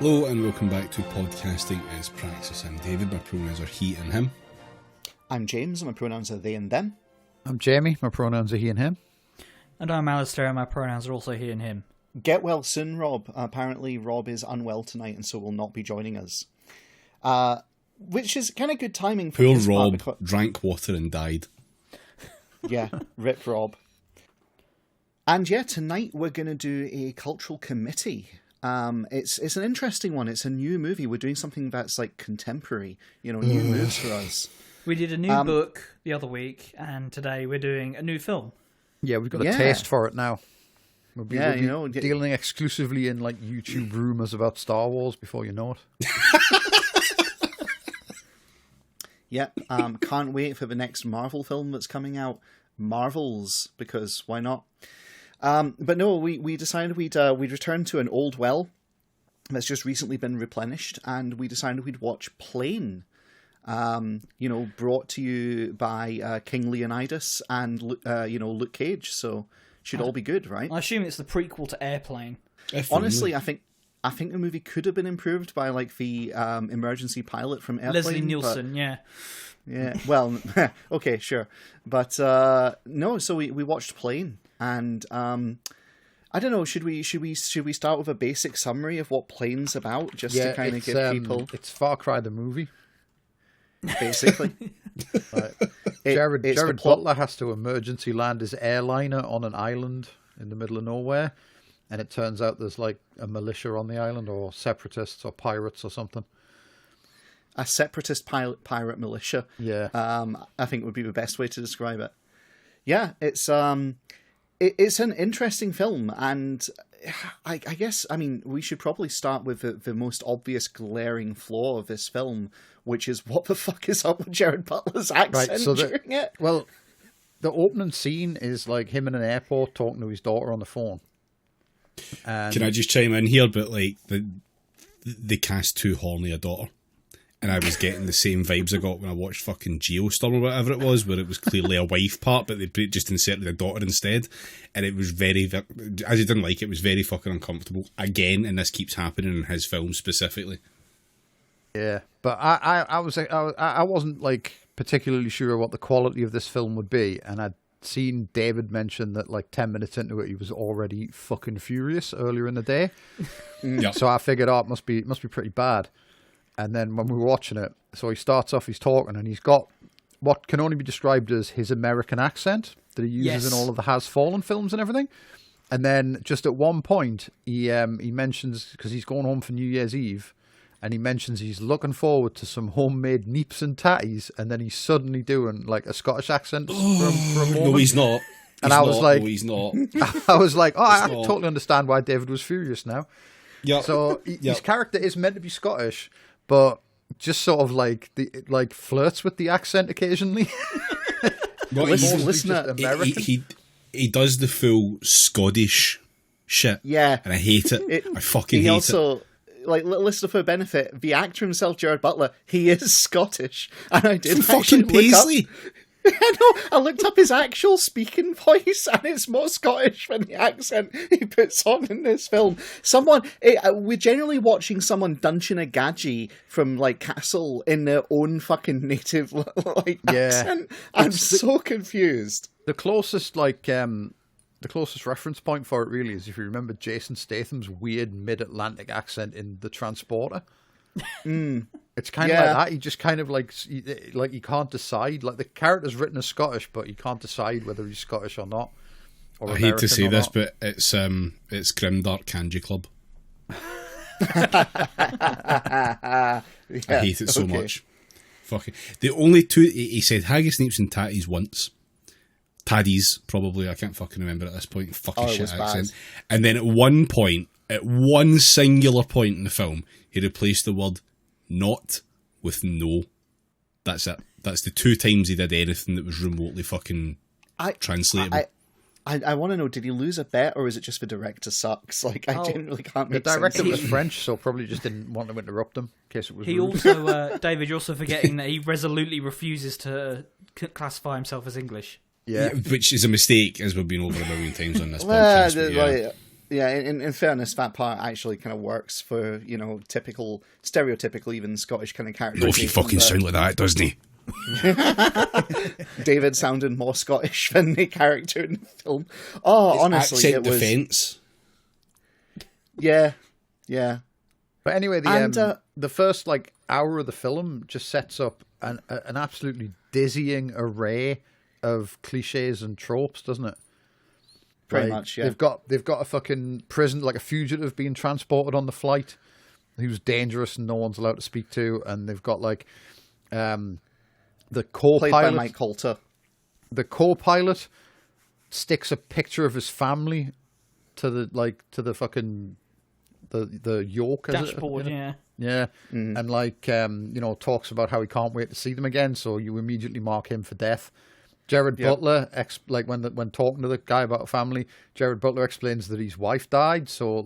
Hello and welcome back to Podcasting is Praxis. I'm David, my pronouns are he and him. I'm James, my pronouns are they and them. I'm Jamie, my pronouns are he and him. And I'm Alasdair, and my pronouns are also he and him. Get well soon, Rob. Apparently Rob is unwell tonight and so will not be joining us. Which is kind of good timing for Poor his Rob part, drank water and died. Yeah, rip Rob. And yeah, tonight we're going to do a cultural committee. It's an interesting one. It's a new movie. We're doing something that's like contemporary, new moves for us. We did a new book the other week, and today we're doing a new film. Yeah, we've got a taste for it now. We'll be dealing exclusively in like YouTube rumors about Star Wars before you know it. Yep. Can't wait for the next Marvel film that's coming out. Marvels, because why not? But no, we decided we'd return to an old well that's just recently been replenished, and we decided we'd watch Plane. Brought to you by King Leonidas and Luke Cage, so should all be good, right? I assume it's the prequel to Airplane. Honestly, I think the movie could have been improved by like the emergency pilot from Airplane. Leslie Nielsen, yeah. Yeah, well, okay, sure. But no, so we watched Plane, and I don't know, should we start with a basic summary of what Plane's about, just to kind of give people... It's Far Cry the movie. Basically. Gerard Butler has to emergency land his airliner on an island in the middle of nowhere, and it turns out there's like a militia on the island, or separatists or pirates or something. A separatist pirate militia. Yeah. I think would be the best way to describe it. Yeah, it's an interesting film, and I guess, we should probably start with the most obvious glaring flaw of this film, which is what the fuck is up with Gerard Butler's accent during it? Well, the opening scene is like him in an airport talking to his daughter on the phone. And Can I just chime in here? But like they cast too horny a daughter, and I was getting the same vibes I got when I watched fucking Geostorm or whatever it was, where it was clearly a wife part, but they just inserted a daughter instead, and it was very, as you didn't like it, was very fucking uncomfortable again, and this keeps happening in his film specifically. Yeah, but I wasn't like particularly sure what the quality of this film would be, and I'd seen David mention that like 10 minutes into it he was already fucking furious earlier in the day. Yep. So I figured, it must be pretty bad. And then when we were watching it, so he starts off, he's talking, and he's got what can only be described as his American accent that he uses in all of the Has Fallen films and everything. And then just at one point, he mentions, because he's going home for New Year's Eve, and he mentions he's looking forward to some homemade neeps and tatties, and then he's suddenly doing like a Scottish accent for a moment. No, he's not. And I was like, no, he's not. I was like, I totally understand why David was furious now. Yeah. So his character is meant to be Scottish, but just sort of like flirts with the accent occasionally. Well, Listener, he does the full Scottish shit. Yeah. And I hate it. I fucking hate it. Like, listener for benefit, the actor himself, Gerard Butler, he is Scottish. And I did fucking Paisley. I looked up his actual speaking voice, and it's more Scottish than the accent he puts on in this film. We're generally watching someone dunching a gadgie from like Castle in their own fucking native accent. I'm so confused. The closest reference point for it really is if you remember Jason Statham's weird mid-Atlantic accent in The Transporter. It's kind of like that. He just kind of like he can't decide. Like the character's written as Scottish, but he can't decide whether he's Scottish or not. Or I hate to say this, but it's Grimdark Kanji Club. I hate it so much. Fucking the only two he said haggis, neeps, and tatties once. Taddies, probably. I can't fucking remember at this point. Fucking shit accent. And then at one singular point in the film, he replaced the word "not" with "no." That's it. That's the two times he did anything that was remotely fucking translatable. I want to know, did he lose a bet, or is it just the director sucks? Like, I genuinely can't make sense. The director was French, so probably just didn't want to interrupt him in case it was rude. Also, David, you're also forgetting that he resolutely refuses to classify himself as English. Yeah, which is a mistake, as we've been over a million times on this podcast. Yeah, in fairness, that part actually kind of works for, stereotypical even Scottish kind of character. No, if you fucking sound like that, doesn't he? David sounded more Scottish than the character in the film. Oh, it's honestly, accent it was... defence. Yeah. But anyway, the first like hour of the film just sets up an absolutely dizzying array of cliches and tropes, doesn't it? Pretty much, yeah. They've got a fucking prison, like a fugitive being transported on the flight who's dangerous and no one's allowed to speak to, and they've got like the co-pilot, played by Mike Coulter. The co-pilot sticks a picture of his family to the fucking the yoke dashboard, yeah. Yeah, and like talks about how he can't wait to see them again, so you immediately mark him for death. Gerard Butler, when talking to the guy about a family, Gerard Butler explains that his wife died, so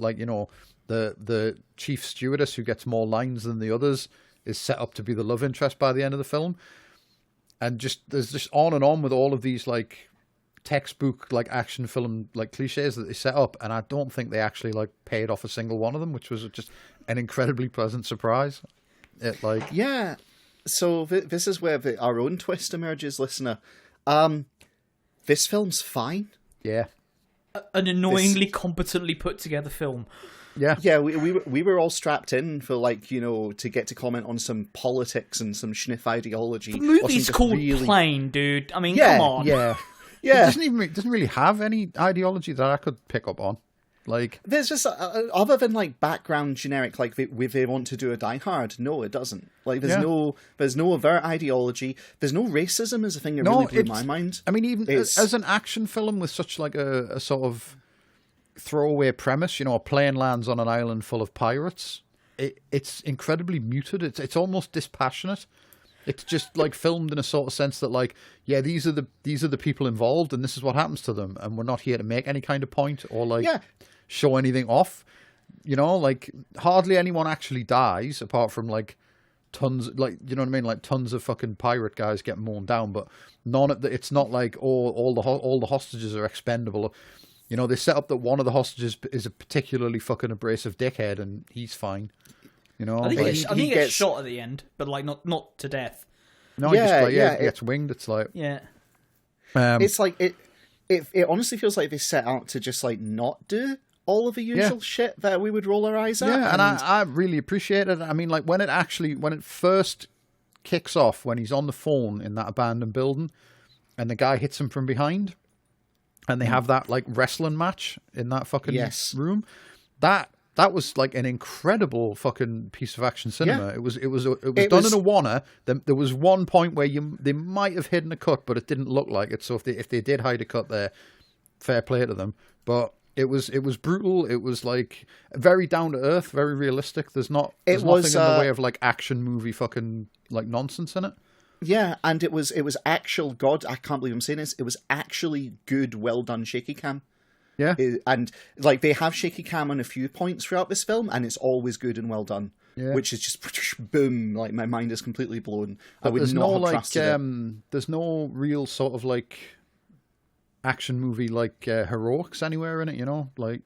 the chief stewardess who gets more lines than the others is set up to be the love interest by the end of the film, and there's just on and on with all of these like textbook like action film like cliches that they set up, and I don't think they actually like paid off a single one of them, which was just an incredibly pleasant surprise. So this is where our own twist emerges, listener. This film's fine. Yeah, an annoyingly competently put together film. Yeah. We were all strapped in for to get to comment on some politics and some schniff ideology. The movie's called Plane, dude. I mean, come on. Yeah. It doesn't really have any ideology that I could pick up on. Like, there's just other than like background generic, like they want to do a Die Hard. No, it doesn't. Like, there's no overt ideology. There's no racism as a thing that really blew my mind. I mean, even as an action film with such like a sort of throwaway premise, a plane lands on an island full of pirates. It's incredibly muted. It's almost dispassionate. It's just like filmed in a sort of sense that like, yeah, these are the people involved and this is what happens to them, and we're not here to make any kind of point or like show anything off. Like hardly anyone actually dies apart from like tons, like, you know what I mean, like tons of fucking pirate guys get mown down, but none of the, it's not like all the hostages are expendable. They set up that one of the hostages is a particularly fucking abrasive dickhead and he's fine. I think he gets shot at the end, but like not to death. No, he gets winged. It's like it's like it honestly feels like they set out to just like not do all of the usual shit that we would roll our eyes at. Yeah, and I really appreciate it. I mean, like when it first kicks off, when he's on the phone in that abandoned building, and the guy hits him from behind, and they have that like wrestling match in that fucking room. That was like an incredible fucking piece of action cinema. Yeah. It was done in a wanna. There was one point where they might have hidden a cut, but it didn't look like it. So if they did hide a cut there, fair play to them. But it was brutal. It was like very down to earth, very realistic. There's nothing in the way of like action movie fucking like nonsense in it. Yeah, and it was actual, God, I can't believe I'm saying this. It was actually good, well done shaky cam. Yeah, and like they have shaky cam on a few points throughout this film, and it's always good and well done. Yeah. Which is just boom, like my mind is completely blown. But I would not have trusted it. There's no real sort of like action movie like heroics anywhere in it. Like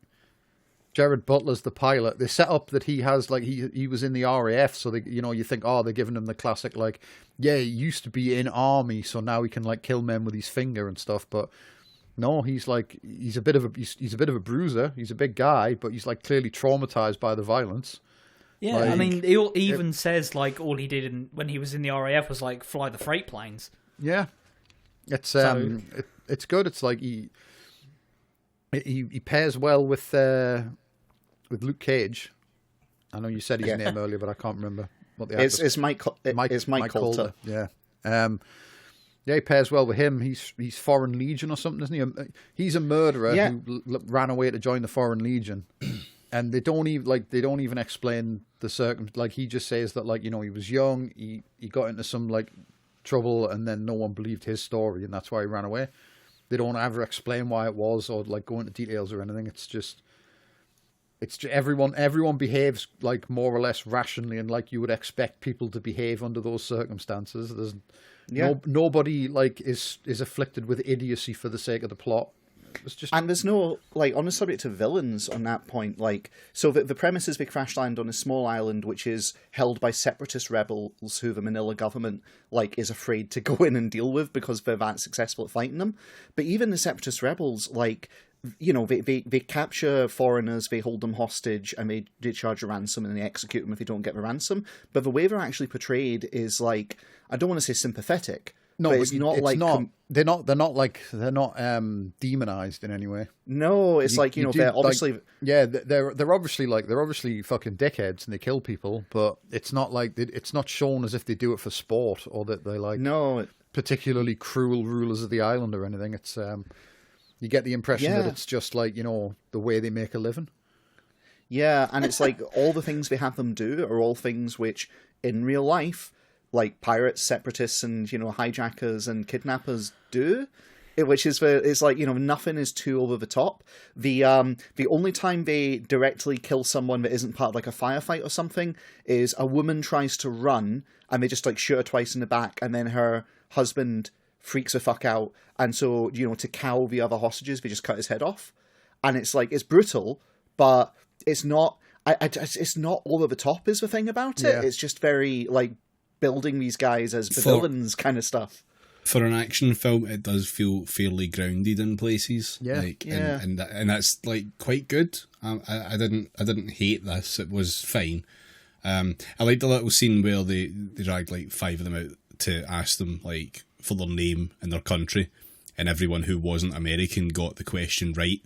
Gerard Butler's the pilot. They set up that he has like he was in the RAF, so they you think they're giving him the classic like he used to be in army, so now he can like kill men with his finger and stuff, but. No, he's a bit of a bruiser. He's a big guy, but he's like clearly traumatized by the violence. Yeah, like, I mean, he even says like all he did when he was in the RAF was like fly the freight planes. Yeah, it's good. It's like he pairs well with Luke Cage. I know you said his name earlier, but I can't remember what the actor's. It's Mike Coulter. Yeah. Yeah, he pairs well with him. He's Foreign Legion or something, isn't he? He's a murderer who ran away to join the Foreign Legion, and they don't even explain the like he just says that like he was young, he got into some like trouble, and then no one believed his story, and that's why he ran away. They don't ever explain why it was or like go into details or anything. It's just everyone behaves like more or less rationally and like you would expect people to behave under those circumstances. There's nobody like is afflicted with idiocy for the sake of the plot. And there's no, like, on the subject of villains on that point, like, so the premise is they crash land on a small island which is held by separatist rebels who the Manila government, like, is afraid to go in and deal with because they're that successful at fighting them. But even the separatist rebels, like, you know, they capture foreigners, they hold them hostage, and they charge a ransom, and they execute them if they don't get the ransom. But the way they're actually portrayed is, like, I don't want to say sympathetic. No, but it's not like they're not demonized in any way. No, it's like, you know, they're obviously they're obviously fucking dickheads and they kill people, but it's not like it's not shown as if they do it for sport or that they like particularly cruel rulers of the island or anything. It's you get the impression that it's just like, you know, the way they make a living. Yeah, and it's like all the things they have them do are all things which in real life, like pirates, separatists, and, you know, hijackers and kidnappers do. Which is like, you know, nothing is too over the top. The only time they directly kill someone that isn't part of like a firefight or something is a woman tries to run and they just like shoot her twice in the back, and then her husband freaks the fuck out, and so, you know, to cow the other hostages, they just cut his head off. And it's like, it's brutal, but it's not. It's not over the top is the thing about it. Yeah. It's just very like building these guys as the villains kind of stuff. For an action film, it does feel fairly grounded in places. Yeah, like, and that's like quite good. I didn't hate this. It was fine. I liked the little scene where they dragged like 5 of them out to ask them like for their name and their country, and everyone who wasn't American got the question right.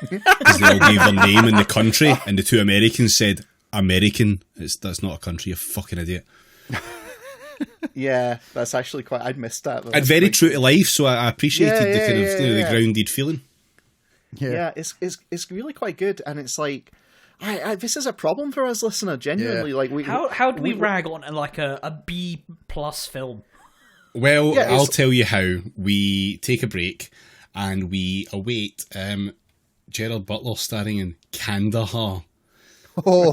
Because they all gave their name and the country, and the 2 Americans said American. That's not a country, you fucking idiot. Yeah, that's actually quite. I'd missed that. And very true to life, so I appreciated the kind of the grounded feeling. Yeah, it's really quite good, and it's like, this is a problem for us, listener. Genuinely, like how do we rag on like a B+ film? Well, I'll tell you how. We take a break and we await Gerard Butler starring in Kandahar. In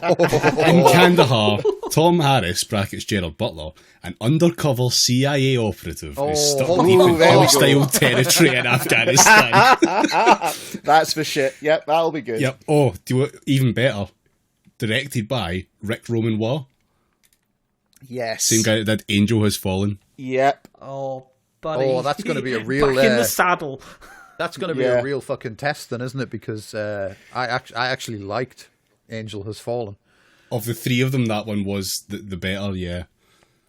Kandahar, Tom Harris, brackets Gerard Butler, an undercover CIA operative is stuck deep in hostile territory in Afghanistan. That's the shit. Yep, that'll be good. Yep. Oh, even better. Directed by Rick Romanwa. Yes. Same guy that did Angel Has Fallen. Yep. Oh, buddy. Oh, that's going to be a real... Back in the saddle. That's going to be a real fucking test then, isn't it? Because I actually liked Angel Has Fallen. Of the 3 of them, that one was the better, yeah.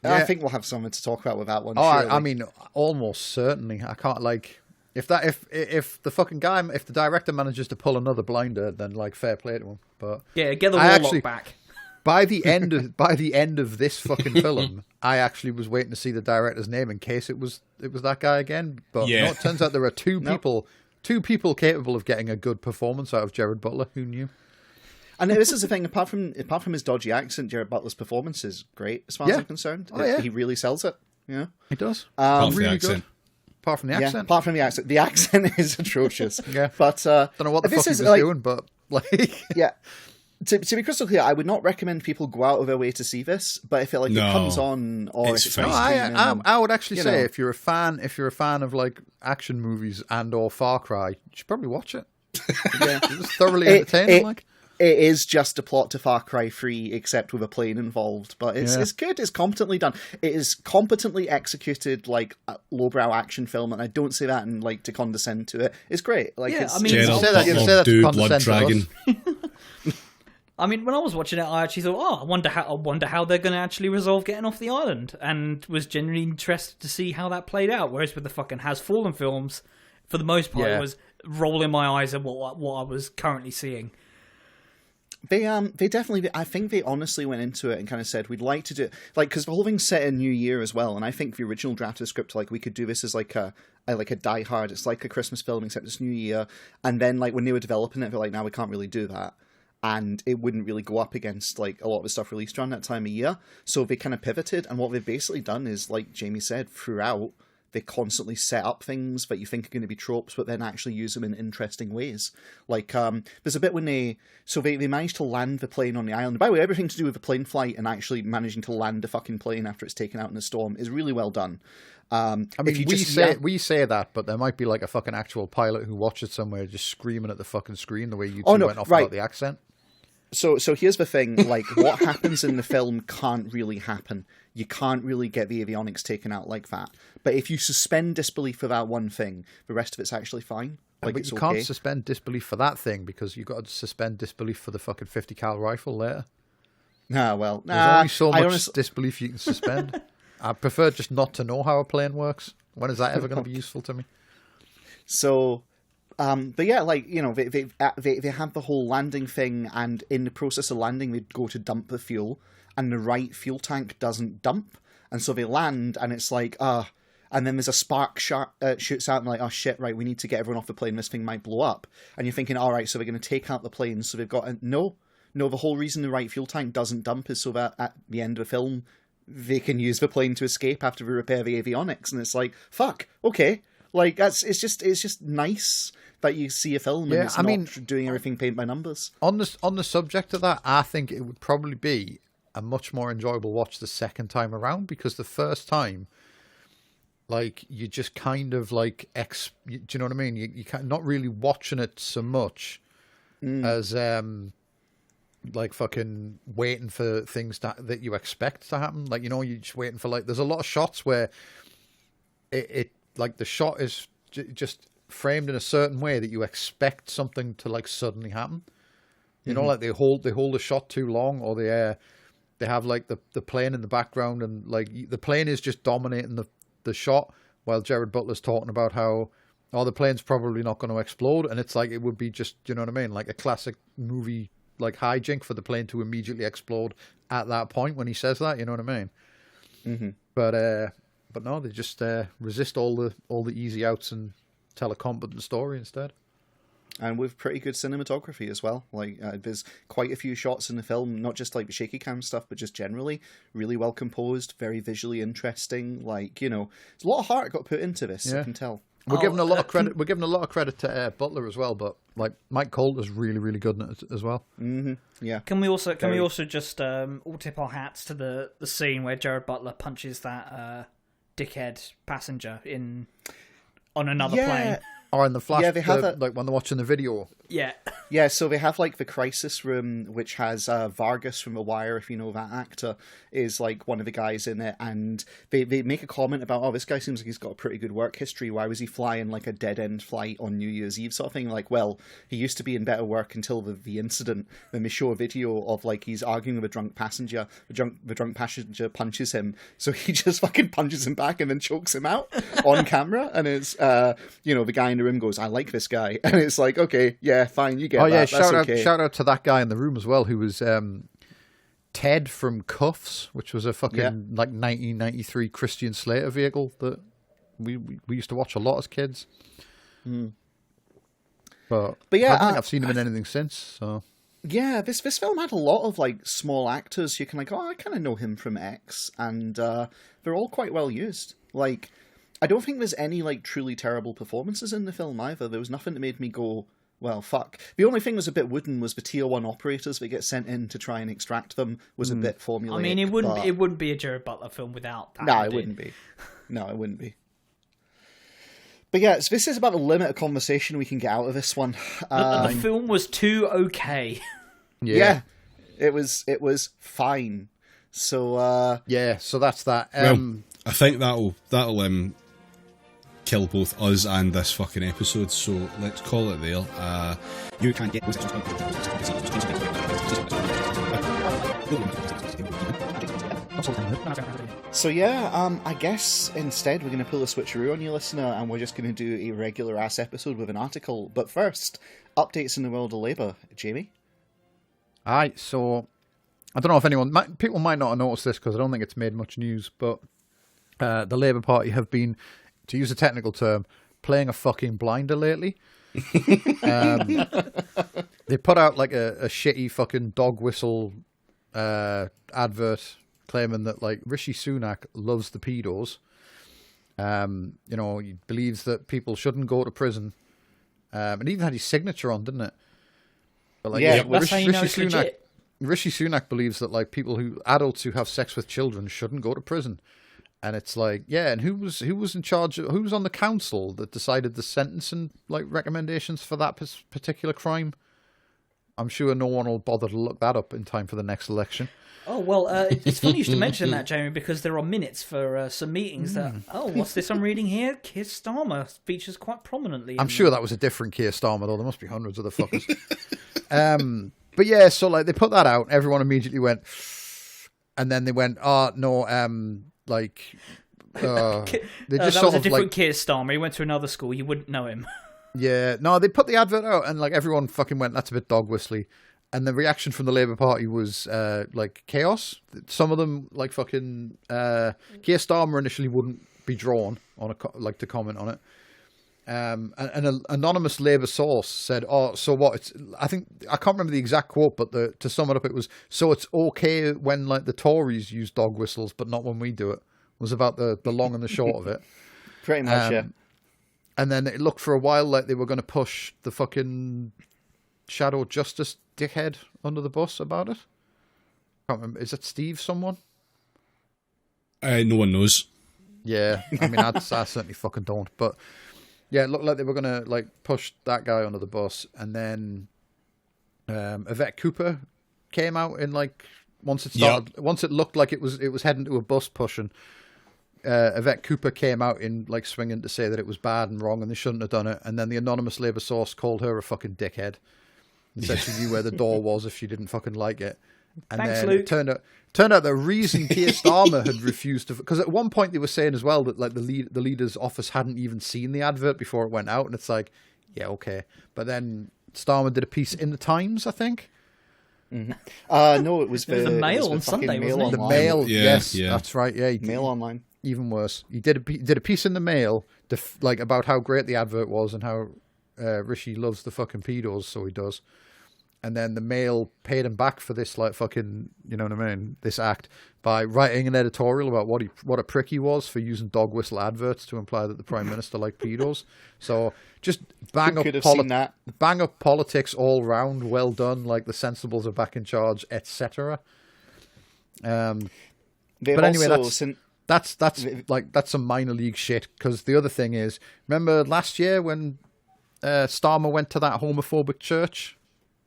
I think we'll have something to talk about with that one. Oh, I mean, almost certainly. I can't like if the fucking guy, if the director manages to pull another blinder, then like fair play to him. But yeah, get the warlock back. By the end of this fucking film, I actually was waiting to see the director's name in case it was that guy again. But no, it turns out there are two people capable of getting a good performance out of Gerard Butler. Who knew? And this is the thing, apart from his dodgy accent, Gerard Butler's performance is great, as far as I'm concerned. Oh, he really sells it. Yeah, he does. Really good. Apart from the accent. Yeah, apart from the accent. The accent is atrocious. Yeah. But don't know what the fuck he was doing, but like... Yeah. To be crystal clear, I would not recommend people go out of their way to see this, but if it comes on or if it's I would actually say if you're a fan of like action movies and or Far Cry, you should probably watch it. Yeah, it's thoroughly entertaining. It is just a plot to Far Cry 3, except with a plane involved. But it's good. It's competently done. It is competently executed, like a lowbrow action film, and I don't say that and like to condescend to it. It's great. Like, yeah, it's, I mean, you say that to condescend to us. I mean, when I was watching it, I actually thought, I wonder how they're going to actually resolve getting off the island, and was genuinely interested to see how that played out. Whereas with the fucking Has Fallen films, for the most part, it was rolling my eyes at what I was currently seeing. They definitely, I think they honestly went into it and kind of said, we'd like to do, like, because the whole thing's set in New Year as well, and I think the original draft of the script, like, we could do this as like a Die Hard, it's like a Christmas film except it's New Year, and then like when they were developing it, they're like, now we can't really do that, and it wouldn't really go up against like a lot of the stuff released around that time of year, so they kind of pivoted, and what they've basically done is, like Jamie said, throughout, they constantly set up things that you think are going to be tropes, but then actually use them in interesting ways. Like, there's a bit when they managed to land the plane on the island. By the way, everything to do with the plane flight and actually managing to land the fucking plane after it's taken out in a storm is really well done. I mean, we say that, but there might be like a fucking actual pilot who watched it somewhere just screaming at the fucking screen the way you two went off about the accent. So here's the thing, like, what happens in the film can't really happen. You can't really get the avionics taken out like that. But if you suspend disbelief for that one thing, the rest of it's actually fine. Like, but you can't suspend disbelief for that thing, because you've got to suspend disbelief for the fucking 50 cal rifle later. There's only so much disbelief you can suspend. I prefer just not to know how a plane works. When is that ever going to be useful to me? So, but yeah, like, you know, they have the whole landing thing, and in the process of landing, they go to dump the fuel, and the right fuel tank doesn't dump, and so they land, and it's like, and then there's a spark shoots out, and like, oh shit, right, we need to get everyone off the plane, this thing might blow up, and you're thinking, all right, so they're going to take out the plane, so they've got no, the whole reason the right fuel tank doesn't dump is so that at the end of the film, they can use the plane to escape after they repair the avionics, and it's like, fuck, okay, like, it's just nice that you see a film and it's not doing everything paint by numbers. On the subject of that, I think it would probably be a much more enjoyable watch the second time around, because the first time, like, you just kind of like do you know what I mean? You not really watching it so much as like fucking waiting for things that you expect to happen. Like, you know, you're just waiting for, like, there's a lot of shots where it like the shot is just framed in a certain way that you expect something to like suddenly happen. You know, like they hold the shot too long, or they have like the plane in the background, and like the plane is just dominating the shot while Gerard Butler's talking about how, oh, the plane's probably not going to explode, and it's like it would be just, you know what I mean, like a classic movie like hijink for the plane to immediately explode at that point when he says that, you know what I mean? Mm-hmm. But no, they just resist all the easy outs and tell a competent story instead. And with pretty good cinematography as well. Like, there's quite a few shots in the film, not just like the shaky cam stuff, but just generally really well composed, very visually interesting. Like, you know, there's a lot of heart got put into this. I can tell. We're giving a lot of credit. We're giving a lot of credit to Butler as well, but like Mike Coulter's really, really good in it as well. Mm-hmm. Yeah. Can we also just all tip our hats to the scene where Gerard Butler punches that dickhead passenger on another plane? Or in the flash, like when they're watching the video. Yeah, so they have like the crisis room, which has Vargas from The Wire, if you know that actor, is like one of the guys in it, and they make a comment about, oh, this guy seems like he's got a pretty good work history, why was he flying like a dead-end flight on New Year's Eve sort of thing? Like, well, he used to be in better work until the incident. Then they show a video of like he's arguing with a drunk passenger, the drunk passenger punches him, so he just fucking punches him back and then chokes him out on camera, and it's, you know, the guy in the room goes, I like this guy, and it's like, okay, yeah, fine, you get that. Shout out to that guy in the room as well, who was Ted from Cuffs, which was a fucking like 1993 Christian Slater vehicle that we used to watch a lot as kids. But yeah, I don't think I've seen him in anything since. So yeah, this film had a lot of like small actors you can like, oh, I kind of know him from X, and they're all quite well used. Like, I don't think there's any like truly terrible performances in the film either. There was nothing that made me go, well, fuck. The only thing that was a bit wooden was the Tier 1 operators that get sent in to try and extract them was a bit formulaic. I mean, it wouldn't be a Gerard Butler film without that. No, it wouldn't be. No, it wouldn't be. But yeah, so this is about the limit of conversation we can get out of this one. The film was too okay. Yeah, it was fine. So so that's that. Well, I think that'll kill both us and this fucking episode, so let's call it there. You can get so yeah, I guess instead we're going to pull a switcheroo on you, listener, and we're just going to do a regular ass episode with an article. But first, updates in the world of Labour. Jamie? Aye, so I don't know if people might not have noticed this because I don't think it's made much news, but the Labour Party have been, to use a technical term, playing a fucking blinder lately. They put out like a shitty fucking dog whistle advert claiming that like Rishi Sunak loves the pedos. He believes that people shouldn't go to prison. And even had his signature on, didn't it? But that's how you know it's legit. Rishi Sunak believes that adults who have sex with children shouldn't go to prison. And it's like, and who was in charge? Who was on the council that decided the sentence and recommendations for that particular crime? I'm sure no one will bother to look that up in time for the next election. Oh, well, it's funny you should mention that, Jamie, because there are minutes for some meetings that, what's this I'm reading here? Keir Starmer features quite prominently. I'm sure that was a different Keir Starmer, though. There must be hundreds of the fuckers. But yeah, so they put that out. Everyone immediately went, and then they went, oh, no, they just that was a different Keir Starmer. He went to another school. You wouldn't know him. Yeah, no, they put the advert out, and everyone fucking went, that's a bit dog whistly. And the reaction from the Labour Party was chaos. Some of them fucking Keir Starmer initially wouldn't be drawn on to comment on it. And an anonymous Labour source said, "Oh, so what? I can't remember the exact quote, but to sum it up, it was so it's okay when the Tories use dog whistles, but not when we do it." Was about the long and the short of it. Pretty much, yeah. And then it looked for a while like they were going to push the fucking Shadow Justice dickhead under the bus about it. I can't remember. Is it Steve someone? No one knows. Yeah, I mean, I certainly fucking don't. But yeah, it looked like they were going to push that guy under the bus. And then Yvette Cooper came out in once it started, once it looked like it was heading to a bus pushing. Yvette Cooper came out in swinging to say that it was bad and wrong and they shouldn't have done it. And then the anonymous Labour source called her a fucking dickhead and said she knew where the door was if she didn't fucking like it. And Thanks, then Luke. it turned out the reason Keir Starmer had refused to, because at one point they were saying as well that the leader's office hadn't even seen the advert before it went out, and it's yeah, okay. But then Starmer did a piece in the Times, I think. Mm-hmm. No, it was the Mail on Sunday, wasn't it? The Mail, yes, yeah. that's right. Yeah, Mail Online. Even worse, he did a piece in the Mail, about how great the advert was and how Rishi loves the fucking pedos, so he does. And then the Mail paid him back for this fucking, you know what I mean, this act by writing an editorial about what a prick he was for using dog whistle adverts to imply that the Prime Minister liked pedos. So just bang up politics all round. Well done. The Sensibles are back in charge, etc. But anyway, that's some minor league shit. Because the other thing is, remember last year when Starmer went to that homophobic church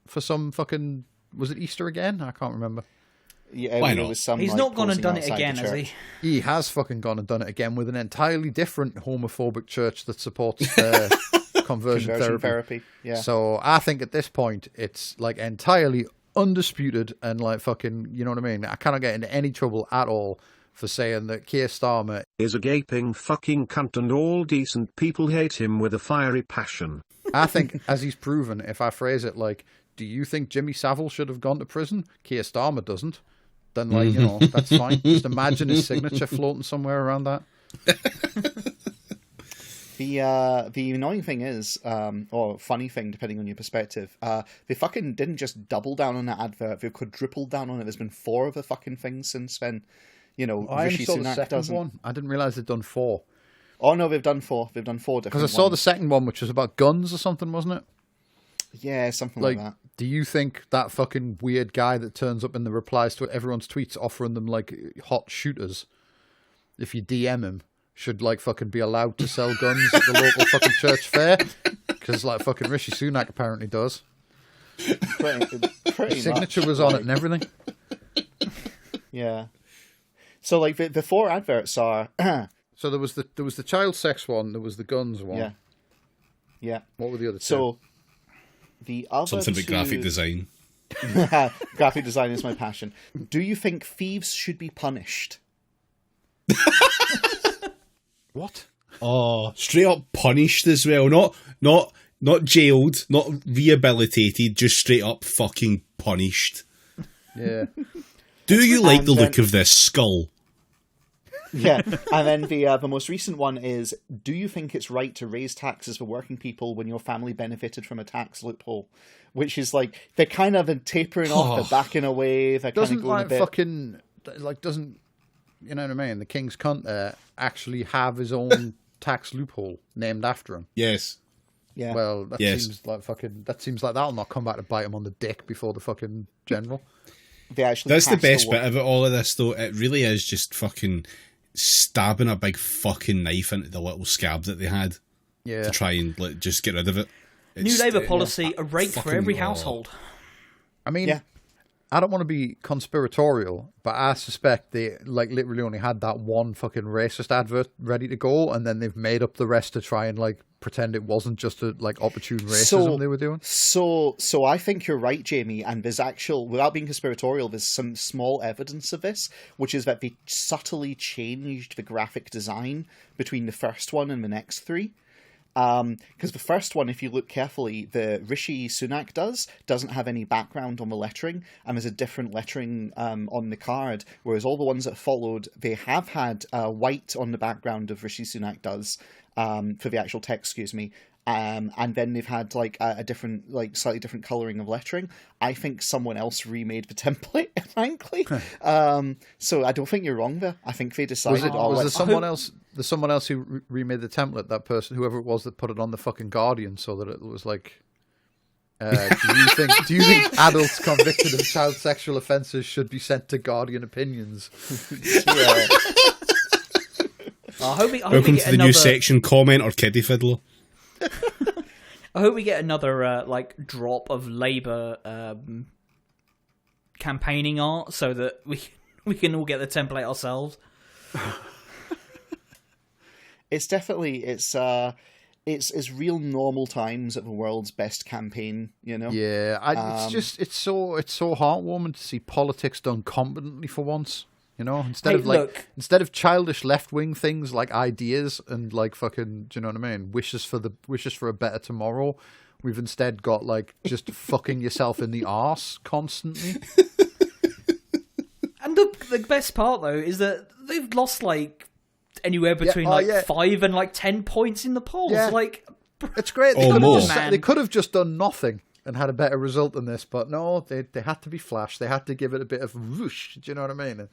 for some fucking, was it Easter again? I can't remember. Yeah, why not? He's not gone and done it again, has he? He has fucking gone and done it again with an entirely different homophobic church that supports conversion therapy. Yeah. So I think at this point it's entirely undisputed and fucking, you know what I mean? I cannot get into any trouble at all for saying that Keir Starmer is a gaping fucking cunt and all decent people hate him with a fiery passion. I think, as he's proven, if I phrase it do you think Jimmy Savile should have gone to prison? Keir Starmer doesn't. Then, that's fine. Just imagine his signature floating somewhere around that. The annoying thing is, or funny thing, depending on your perspective, they fucking didn't just double down on that advert. They quadrupled down on it. There's been 4 of the fucking things since then. I only saw the second one. I didn't realise they'd done 4. Oh no, they've done 4. They've done 4 different ones. Because I saw the second one, which was about guns or something, wasn't it? Yeah, something like that. Do you think that fucking weird guy that turns up in the replies to everyone's tweets offering them hot shooters, if you DM him, should fucking be allowed to sell guns at the local fucking church fair? Because fucking Rishi Sunak apparently does. Pretty signature much, was on it and everything. Yeah. So the 4 adverts are. So there was the child sex one, there was the guns one. Yeah. Yeah. What were the other two? So the other something with graphic design. Graphic design is my passion. Do you think thieves should be punished? What? Oh, straight up punished as well. Not jailed, not rehabilitated, just straight up fucking punished. Yeah. Do you like the look of this skull? Yeah, and then the most recent one is, do you think it's right to raise taxes for working people when your family benefited from a tax loophole? Which is they're kind of tapering off, they're backing away, they're kind of going a bit... fucking, doesn't you know what I mean? The king's cunt there actually have his own tax loophole named after him. Yes. Yeah. Well, that seems like that'll not come back to bite him on the dick before the fucking general. That's the best bit of it, all of this, though. It really is just fucking stabbing a big fucking knife into the little scab that they had to try and just get rid of it. New Labour policy, a rake for every household. I mean, I don't want to be conspiratorial, but I suspect they literally only had that one fucking racist advert ready to go, and then they've made up the rest to try and pretend it wasn't just a opportune racism they were doing. So I think you're right, Jamie, and there's without being conspiratorial, there's some small evidence of this, which is that they subtly changed the graphic design between the first one and the next three. Because the first one, if you look carefully, the Rishi Sunak doesn't have any background on the lettering, and there's a different lettering on the card, whereas all the ones that followed, they have had white on the background of Rishi Sunak for the actual text, excuse me. And then they've had a different, slightly different colouring of lettering. I think someone else remade the template, frankly. So I don't think you're wrong there. I think they decided. Was there someone else? There's someone else who remade the template. That person, whoever it was, that put it on the fucking Guardian, so that it was like. Do you think adults convicted of child sexual offences should be sent to Guardian opinions? Yeah. Welcome to the new section, comment or kiddie fiddler. I hope we get another drop of Labour campaigning art so that we can all get the template ourselves. It's definitely it's real normal times at the world's best campaign, you know. Yeah, it's so heartwarming to see politics done competently for once. You know, instead of childish left wing things like ideas and fucking, do you know what I mean? Wishes for a better tomorrow. We've instead got just fucking yourself in the arse constantly. And the best part though is that they've lost anywhere between 5 and 10 points in the polls. Yeah. It's great. They could have just done nothing and had a better result than this, but no, they had to be flash. They had to give it a bit of whoosh. Do you know what I mean?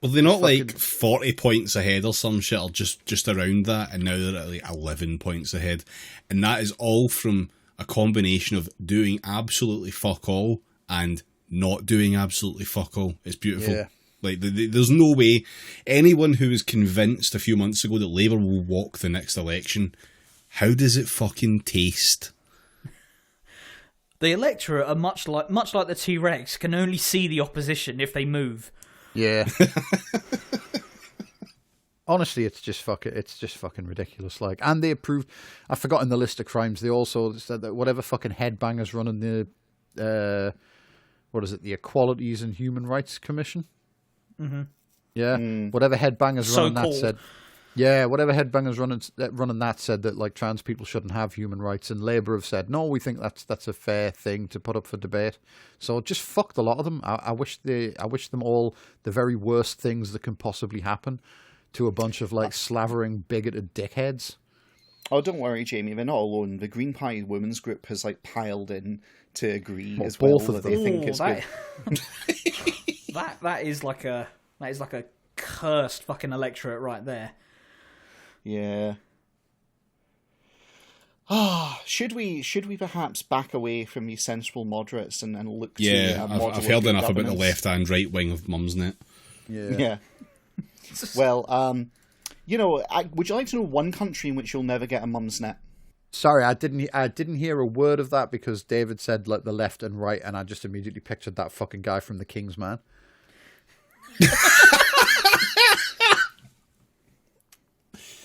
Well, they're not 40 points ahead or some shit, or just around that, and now they're at 11 points ahead. And that is all from a combination of doing absolutely fuck all and not doing absolutely fuck all. It's beautiful. Yeah. There's no way anyone who was convinced a few months ago that Labour will walk the next election, how does it fucking taste? The electorate are much like the T-Rex, can only see the opposition if they move. Yeah. Honestly, it's just fucking ridiculous. And they approved. I forgot in the list of crimes. They also said that whatever fucking headbangers running the the Equalities and Human Rights Commission. Mm-hmm. Yeah, whatever headbangers running that said. Yeah, whatever headbangers running that said that trans people shouldn't have human rights, and Labour have said no, we think that's a fair thing to put up for debate. So just fucked a lot of them. I wish them all the very worst things that can possibly happen to a bunch of slavering bigoted dickheads. Oh, don't worry, Jamie. They're not alone. The Green Party women's group has piled in to agree as well both of that they think it's good. that is like a cursed fucking electorate right there. Yeah. Should we perhaps back away from these sensible moderates and look to I've heard enough about the left and right wing of Mumsnet. Yeah. Well, would you like to know one country in which you'll never get a Mumsnet? Sorry, I didn't hear a word of that because David said the left and right, and I just immediately pictured that fucking guy from The King's Man.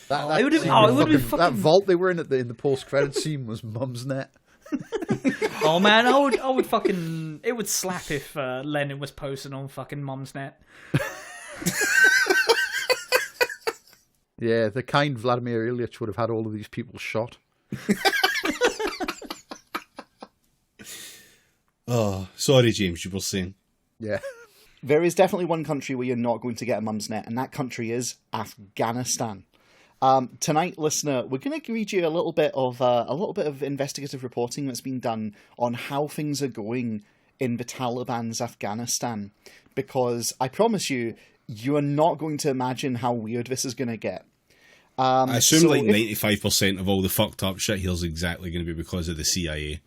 That vault they were in the post-credit scene was Mumsnet. Oh man, I would fucking. It would slap if Lenin was posting on fucking Mumsnet. Yeah, the kind Vladimir Ilyich would have had all of these people shot. Oh, sorry, James, you were saying. Yeah. There is definitely one country where you're not going to get a Mumsnet, and that country is Afghanistan. Tonight, listener, we're going to read you a little bit of investigative reporting that's been done on how things are going in the Taliban's Afghanistan, because I promise you, You are not going to imagine how weird this is going to get. I assume 95% of all the fucked up shit here's exactly going to be because of the CIA.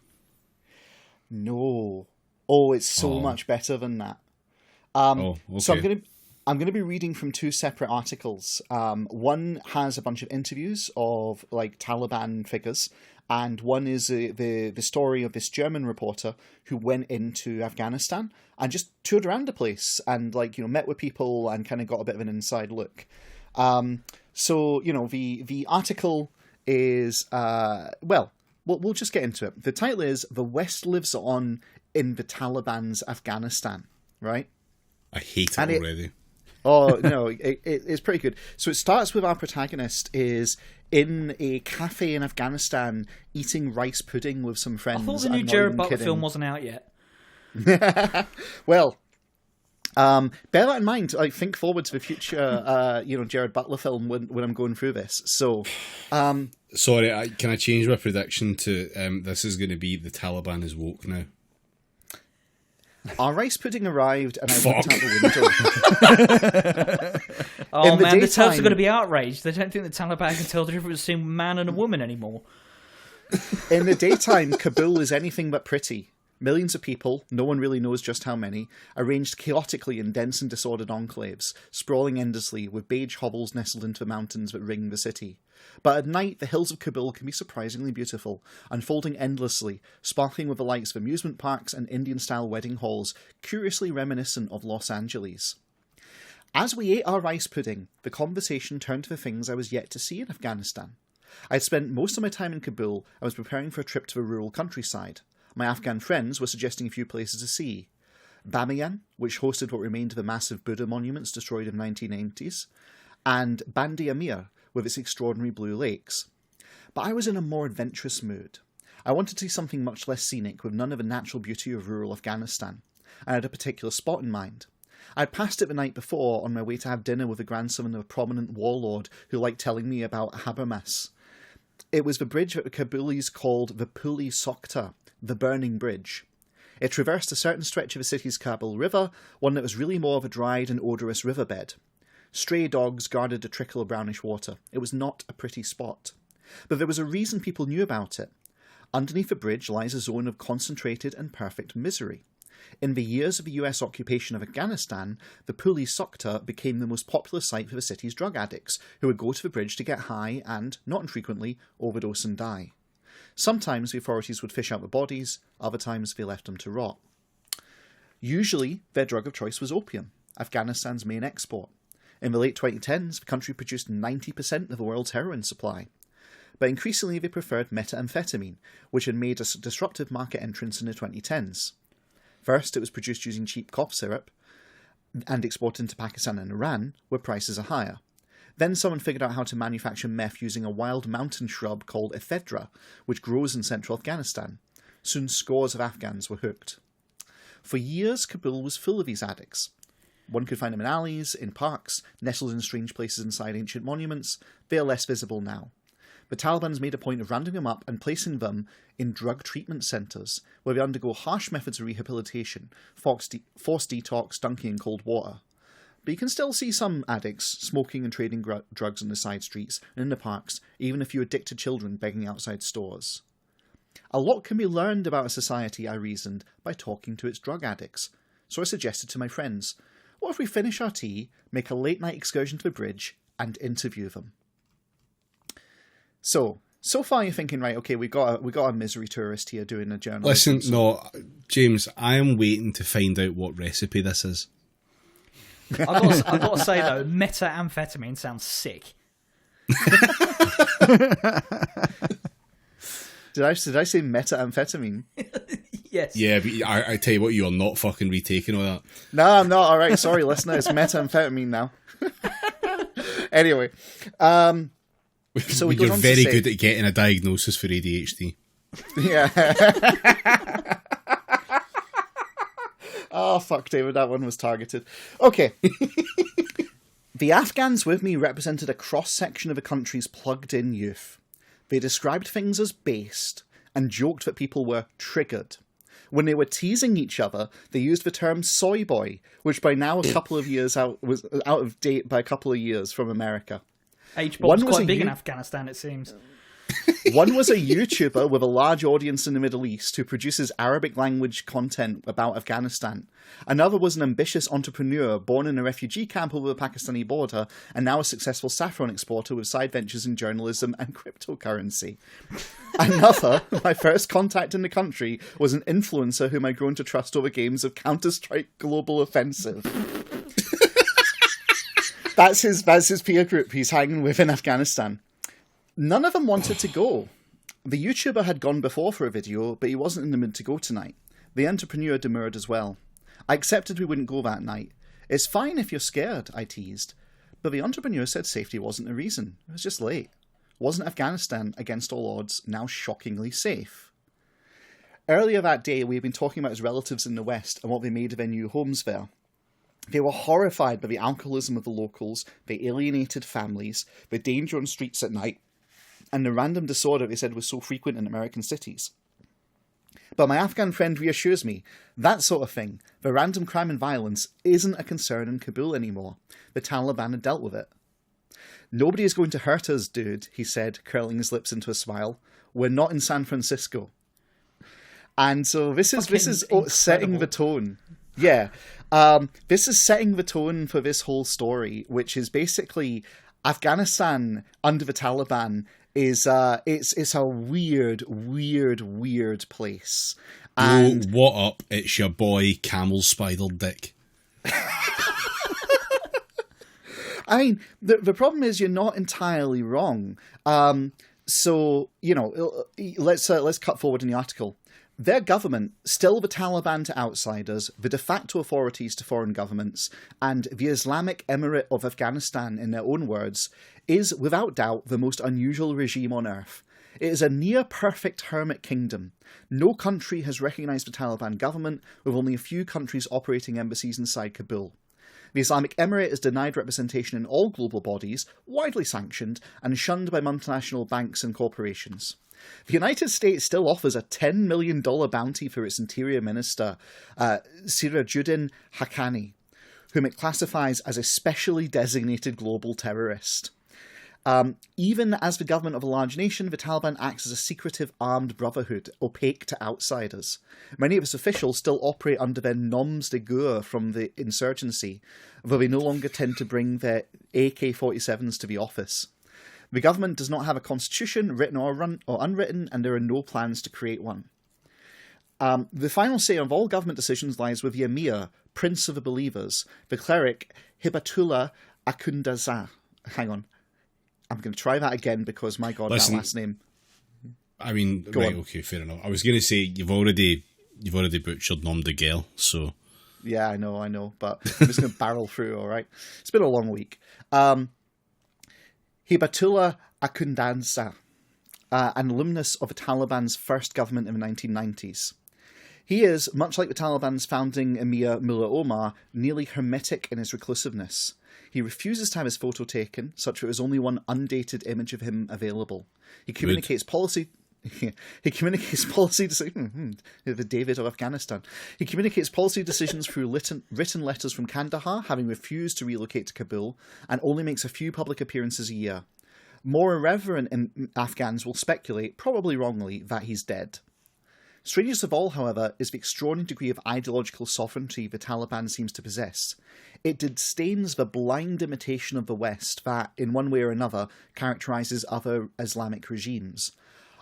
No. Oh, it's so much better than that. Okay. So I'm going to be reading from two separate articles. One has a bunch of interviews of like Taliban figures, and one is the story of this German reporter who went into Afghanistan and just toured around the place and met with people and kind of got a bit of an inside look. So the article is we'll just get into it. The title is "The West Lives On in the Taliban's Afghanistan." Right? I hate it already. Oh, no, it's pretty good. So it starts with our protagonist is in a cafe in Afghanistan eating rice pudding with some friends. I thought the new Gerard Butler film wasn't out yet. Well, bear that in mind. I think forward to the future, Gerard Butler film when I'm going through this. So, sorry, can I change my prediction to this is going to be the Taliban is woke now? Our rice pudding arrived, and I looked out the window. Oh man, the Turks are going to be outraged. They don't think the Taliban can tell the difference between a man and a woman anymore. In the daytime, Kabul is anything but pretty. Millions of people, no one really knows just how many, arranged chaotically in dense and disordered enclaves, sprawling endlessly with beige hovels nestled into the mountains that ring the city. But at night, the hills of Kabul can be surprisingly beautiful, unfolding endlessly, sparkling with the lights of amusement parks and Indian-style wedding halls, curiously reminiscent of Los Angeles. As we ate our rice pudding, the conversation turned to the things I was yet to see in Afghanistan. I had spent most of my time in Kabul and was preparing for a trip to the rural countryside. My Afghan friends were suggesting a few places to see. Bamiyan, which hosted what remained of the massive Buddha monuments destroyed in the 1980s, and Bandi Amir, with its extraordinary blue lakes. But I was in a more adventurous mood. I wanted to see something much less scenic with none of the natural beauty of rural Afghanistan. I had a particular spot in mind. I had passed it the night before on my way to have dinner with the grandson of a prominent warlord who liked telling me about Habermas. It was the bridge that the Kabulis called the Puli Sokta, the Burning Bridge. It traversed a certain stretch of the city's Kabul River, one that was really more of a dried and odorous riverbed. Stray dogs guarded a trickle of brownish water. It was not a pretty spot. But there was a reason people knew about it. Underneath the bridge lies a zone of concentrated and perfect misery. In the years of the US occupation of Afghanistan, the Puli Sokta became the most popular site for the city's drug addicts, who would go to the bridge to get high and, not infrequently, overdose and die. Sometimes the authorities would fish out the bodies, other times they left them to rot. Usually, their drug of choice was opium, Afghanistan's main export. In the late 2010s, the country produced 90% of the world's heroin supply. But increasingly they preferred methamphetamine, which had made a disruptive market entrance in the 2010s. First, it was produced using cheap cough syrup and exported into Pakistan and Iran, where prices are higher. Then someone figured out how to manufacture meth using a wild mountain shrub called ephedra, which grows in central Afghanistan. Soon scores of Afghans were hooked. For years, Kabul was full of these addicts. One could find them in alleys, in parks, nestled in strange places inside ancient monuments. They are less visible now. The Taliban's made a point of rounding them up and placing them in drug treatment centres, where they undergo harsh methods of rehabilitation, forced detox, dunking in cold water. But you can still see some addicts smoking and trading drugs on the side streets and in the parks, even a few addicted children begging outside stores. A lot can be learned about a society, I reasoned, by talking to its drug addicts. So I suggested to my friends, what if we finish our tea, make a late-night excursion to the bridge, and interview them? So far you're thinking, right, okay, we got a misery tourist here doing a journalism. Listen, no, James, I am waiting to find out what recipe this is. I've got to say, though, methamphetamine sounds sick. Did I say methamphetamine? Yes. Yeah, but I tell you what, you're not fucking retaking all that. No, I'm not. All right, sorry, listener. It's methamphetamine now. Anyway, so you're very good at getting a diagnosis for ADHD. Yeah. Oh, fuck, David, that one was targeted. Okay. The Afghans with me represented a cross-section of the country's plugged-in youth. They described things as based and joked that people were triggered. When they were teasing each other, they used the term soy boy, which by now was out of date by a couple of years from America. H-bomb's quite big in Afghanistan, it seems. One was a YouTuber with a large audience in the Middle East who produces Arabic language content about Afghanistan. Another was an ambitious entrepreneur born in a refugee camp over the Pakistani border and now a successful saffron exporter with side ventures in journalism and cryptocurrency. Another, my first contact in the country, was an influencer whom I'd grown to trust over games of Counter-Strike Global Offensive. That's his peer group he's hanging with in Afghanistan. None of them wanted to go. The YouTuber had gone before for a video, but he wasn't in the mood to go tonight. The entrepreneur demurred as well. I accepted we wouldn't go that night. It's fine if you're scared, I teased. But the entrepreneur said safety wasn't the reason. It was just late. Wasn't Afghanistan, against all odds, now shockingly safe? Earlier that day, we had been talking about his relatives in the West and what they made of their new homes there. They were horrified by the alcoholism of the locals, the alienated families, the danger on streets at night, and the random disorder they said was so frequent in American cities. But my Afghan friend reassures me, that sort of thing, the random crime and violence, isn't a concern in Kabul anymore. The Taliban had dealt with it. Nobody is going to hurt us, dude, he said, curling his lips into a smile. We're not in San Francisco. And so this is setting the tone. Yeah. This is setting the tone for this whole story, which is basically Afghanistan under the Taliban is it's a weird place. And what up? It's your boy Camel Spider Dick. I mean, the problem is you're not entirely wrong. So let's cut forward in the article. Their government, still the Taliban to outsiders, the de facto authorities to foreign governments, and the Islamic Emirate of Afghanistan, in their own words, is without doubt the most unusual regime on earth. It is a near-perfect hermit kingdom. No country has recognised the Taliban government, with only a few countries operating embassies inside Kabul. The Islamic Emirate is denied representation in all global bodies, widely sanctioned, and shunned by multinational banks and corporations. The United States still offers a $10 million bounty for its Interior Minister, Sirajuddin Haqqani, whom it classifies as a specially designated global terrorist. Even as the government of a large nation, the Taliban acts as a secretive armed brotherhood, opaque to outsiders. Many of its officials still operate under their noms de guerre from the insurgency, though they no longer tend to bring their AK-47s to the office. The government does not have a constitution, written or unwritten, and there are no plans to create one. The final say of all government decisions lies with the Emir, Prince of the Believers, the cleric Hibatullah Akhundzada. Hang on. I'm going to try that again because, my God, that last name. I mean, okay, fair enough. I was going to say, you've already butchered Nom de Guerre, so... Yeah, I know, but I'm just going to barrel through, all right? It's been a long week. Hibatullah Akhundzada, an alumnus of the Taliban's first government in the 1990s. He is, much like the Taliban's founding Emir Mullah Omar, nearly hermetic in his reclusiveness. He refuses to have his photo taken, such that there is only one undated image of him available. He communicates policy... He communicates policy decisions. The David of Afghanistan. He communicates policy decisions through written letters from Kandahar, having refused to relocate to Kabul, and only makes a few public appearances a year. More irreverent Afghans will speculate, probably wrongly, that he's dead. Strangest of all, however, is the extraordinary degree of ideological sovereignty the Taliban seems to possess. It disdains the blind imitation of the West that, in one way or another, characterises other Islamic regimes.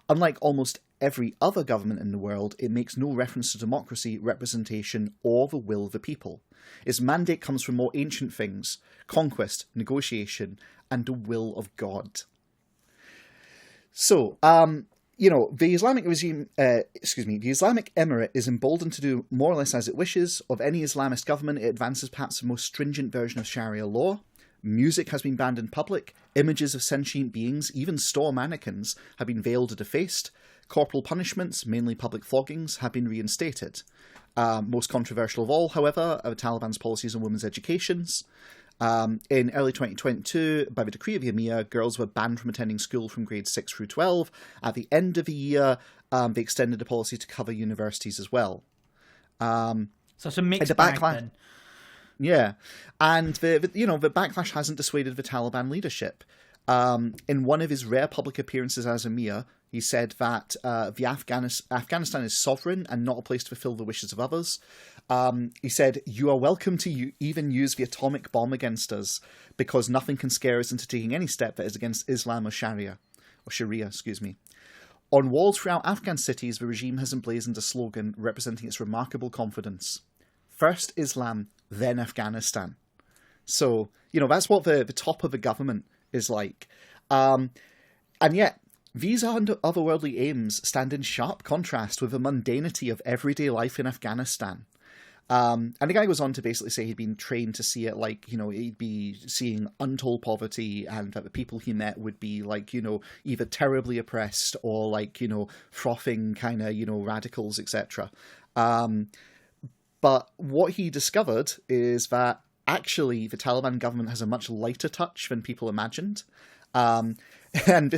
Unlike almost every other government in the world, it makes no reference to democracy, representation, or the will of the people. Its mandate comes from more ancient things: conquest, negotiation, and the will of God. So, the Islamic regime, the Islamic Emirate is emboldened to do more or less as it wishes. Of any Islamist government, it advances perhaps the most stringent version of Sharia law. Music has been banned in public. Images of sentient beings, even store mannequins, have been veiled or defaced. Corporal punishments, mainly public floggings, have been reinstated. Most controversial of all, however, are the Taliban's policies on women's educations. In early 2022, by the decree of the Emir, girls were banned from attending school from grades 6 through 12. At the end of the year, they extended the policy to cover universities as well. So it's a mixed bag then. Yeah, and the backlash hasn't dissuaded the Taliban leadership. In one of his rare public appearances as Emir, he said that Afghanistan is sovereign and not a place to fulfill the wishes of others. He said, "You are welcome to even use the atomic bomb against us, because nothing can scare us into taking any step that is against Islam or Sharia. On walls throughout Afghan cities, the regime has emblazoned a slogan representing its remarkable confidence. First Islam, then Afghanistan." So, that's what the top of the government is like. And yet, these otherworldly aims stand in sharp contrast with the mundanity of everyday life in Afghanistan. And the guy goes on to basically say he'd been trained to see it like, he'd be seeing untold poverty, and that the people he met would be like, either terribly oppressed or like, frothing kind of, radicals, etc. But what he discovered is that actually the Taliban government has a much lighter touch than people imagined. And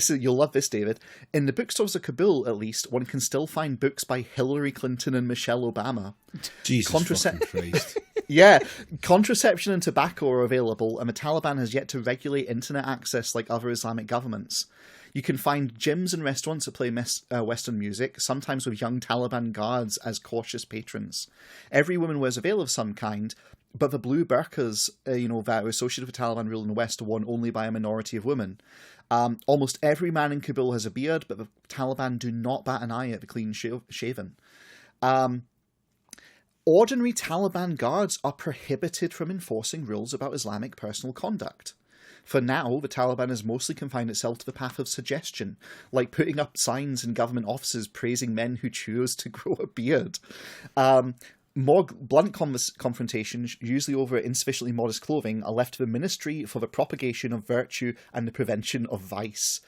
you'll love this, David. In the bookstores of Kabul, at least, one can still find books by Hillary Clinton and Michelle Obama. Jesus fucking Christ. Yeah, contraception and tobacco are available, and the Taliban has yet to regulate internet access like other Islamic governments. You can find gyms and restaurants that play Western music, sometimes with young Taliban guards as cautious patrons. Every woman wears a veil of some kind, but the blue burqas, that are associated with Taliban rule in the West are worn only by a minority of women. Almost every man in Kabul has a beard, but the Taliban do not bat an eye at the clean-shaven. Ordinary Taliban guards are prohibited from enforcing rules about Islamic personal conduct. For now, the Taliban has mostly confined itself to the path of suggestion, like putting up signs in government offices praising men who choose to grow a beard. More blunt confrontations, usually over insufficiently modest clothing, are left to the Ministry for the Propagation of Virtue and the Prevention of Vice.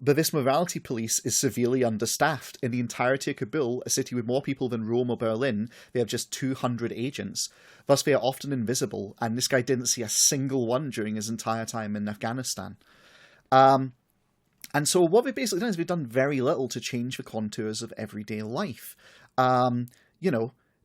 But this morality police is severely understaffed. In the entirety of Kabul, a city with more people than Rome or Berlin, they have just 200 agents. Thus, they are often invisible, and this guy didn't see a single one during his entire time in Afghanistan. And so what they've basically done is they've done very little to change the contours of everyday life.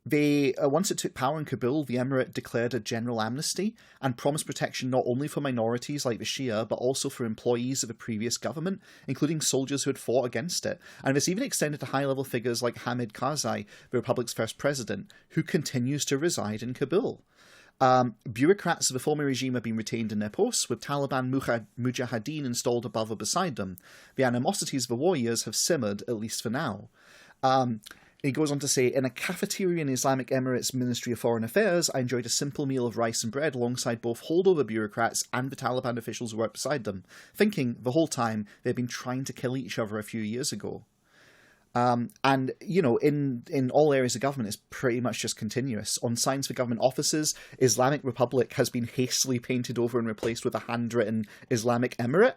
They, once it took power in Kabul, the emirate declared a general amnesty and promised protection not only for minorities like the Shia, but also for employees of the previous government, including soldiers who had fought against it. And this even extended to high-level figures like Hamid Karzai, the republic's first president, who continues to reside in Kabul. Bureaucrats of the former regime have been retained in their posts, with Taliban mujahideen installed above or beside them. The animosities of the war years have simmered, at least for now. He goes on to say, in a cafeteria in the Islamic Emirates Ministry of Foreign Affairs, I enjoyed a simple meal of rice and bread alongside both holdover bureaucrats and the Taliban officials who worked beside them, thinking the whole time they'd been trying to kill each other a few years ago. And, in all areas of government, it's pretty much just continuous. On signs for government offices, Islamic Republic has been hastily painted over and replaced with a handwritten Islamic Emirate.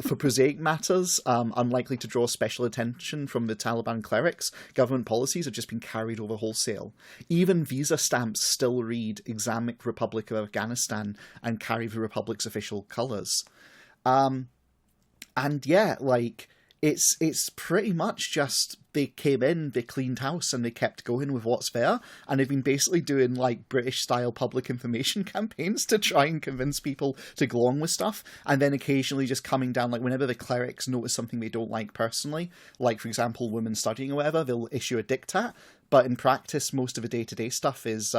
For prosaic matters, unlikely to draw special attention from the Taliban clerics, government policies have just been carried over wholesale. Even visa stamps still read Islamic Republic of Afghanistan and carry the Republic's official colours. It's pretty much just they came in, they cleaned house, and they kept going with what's there, and they've been basically doing like British-style public information campaigns to try and convince people to go along with stuff, and then occasionally just coming down, like whenever the clerics notice something they don't like personally, like for example women studying or whatever, they'll issue a diktat, but in practice most of the day-to-day stuff is,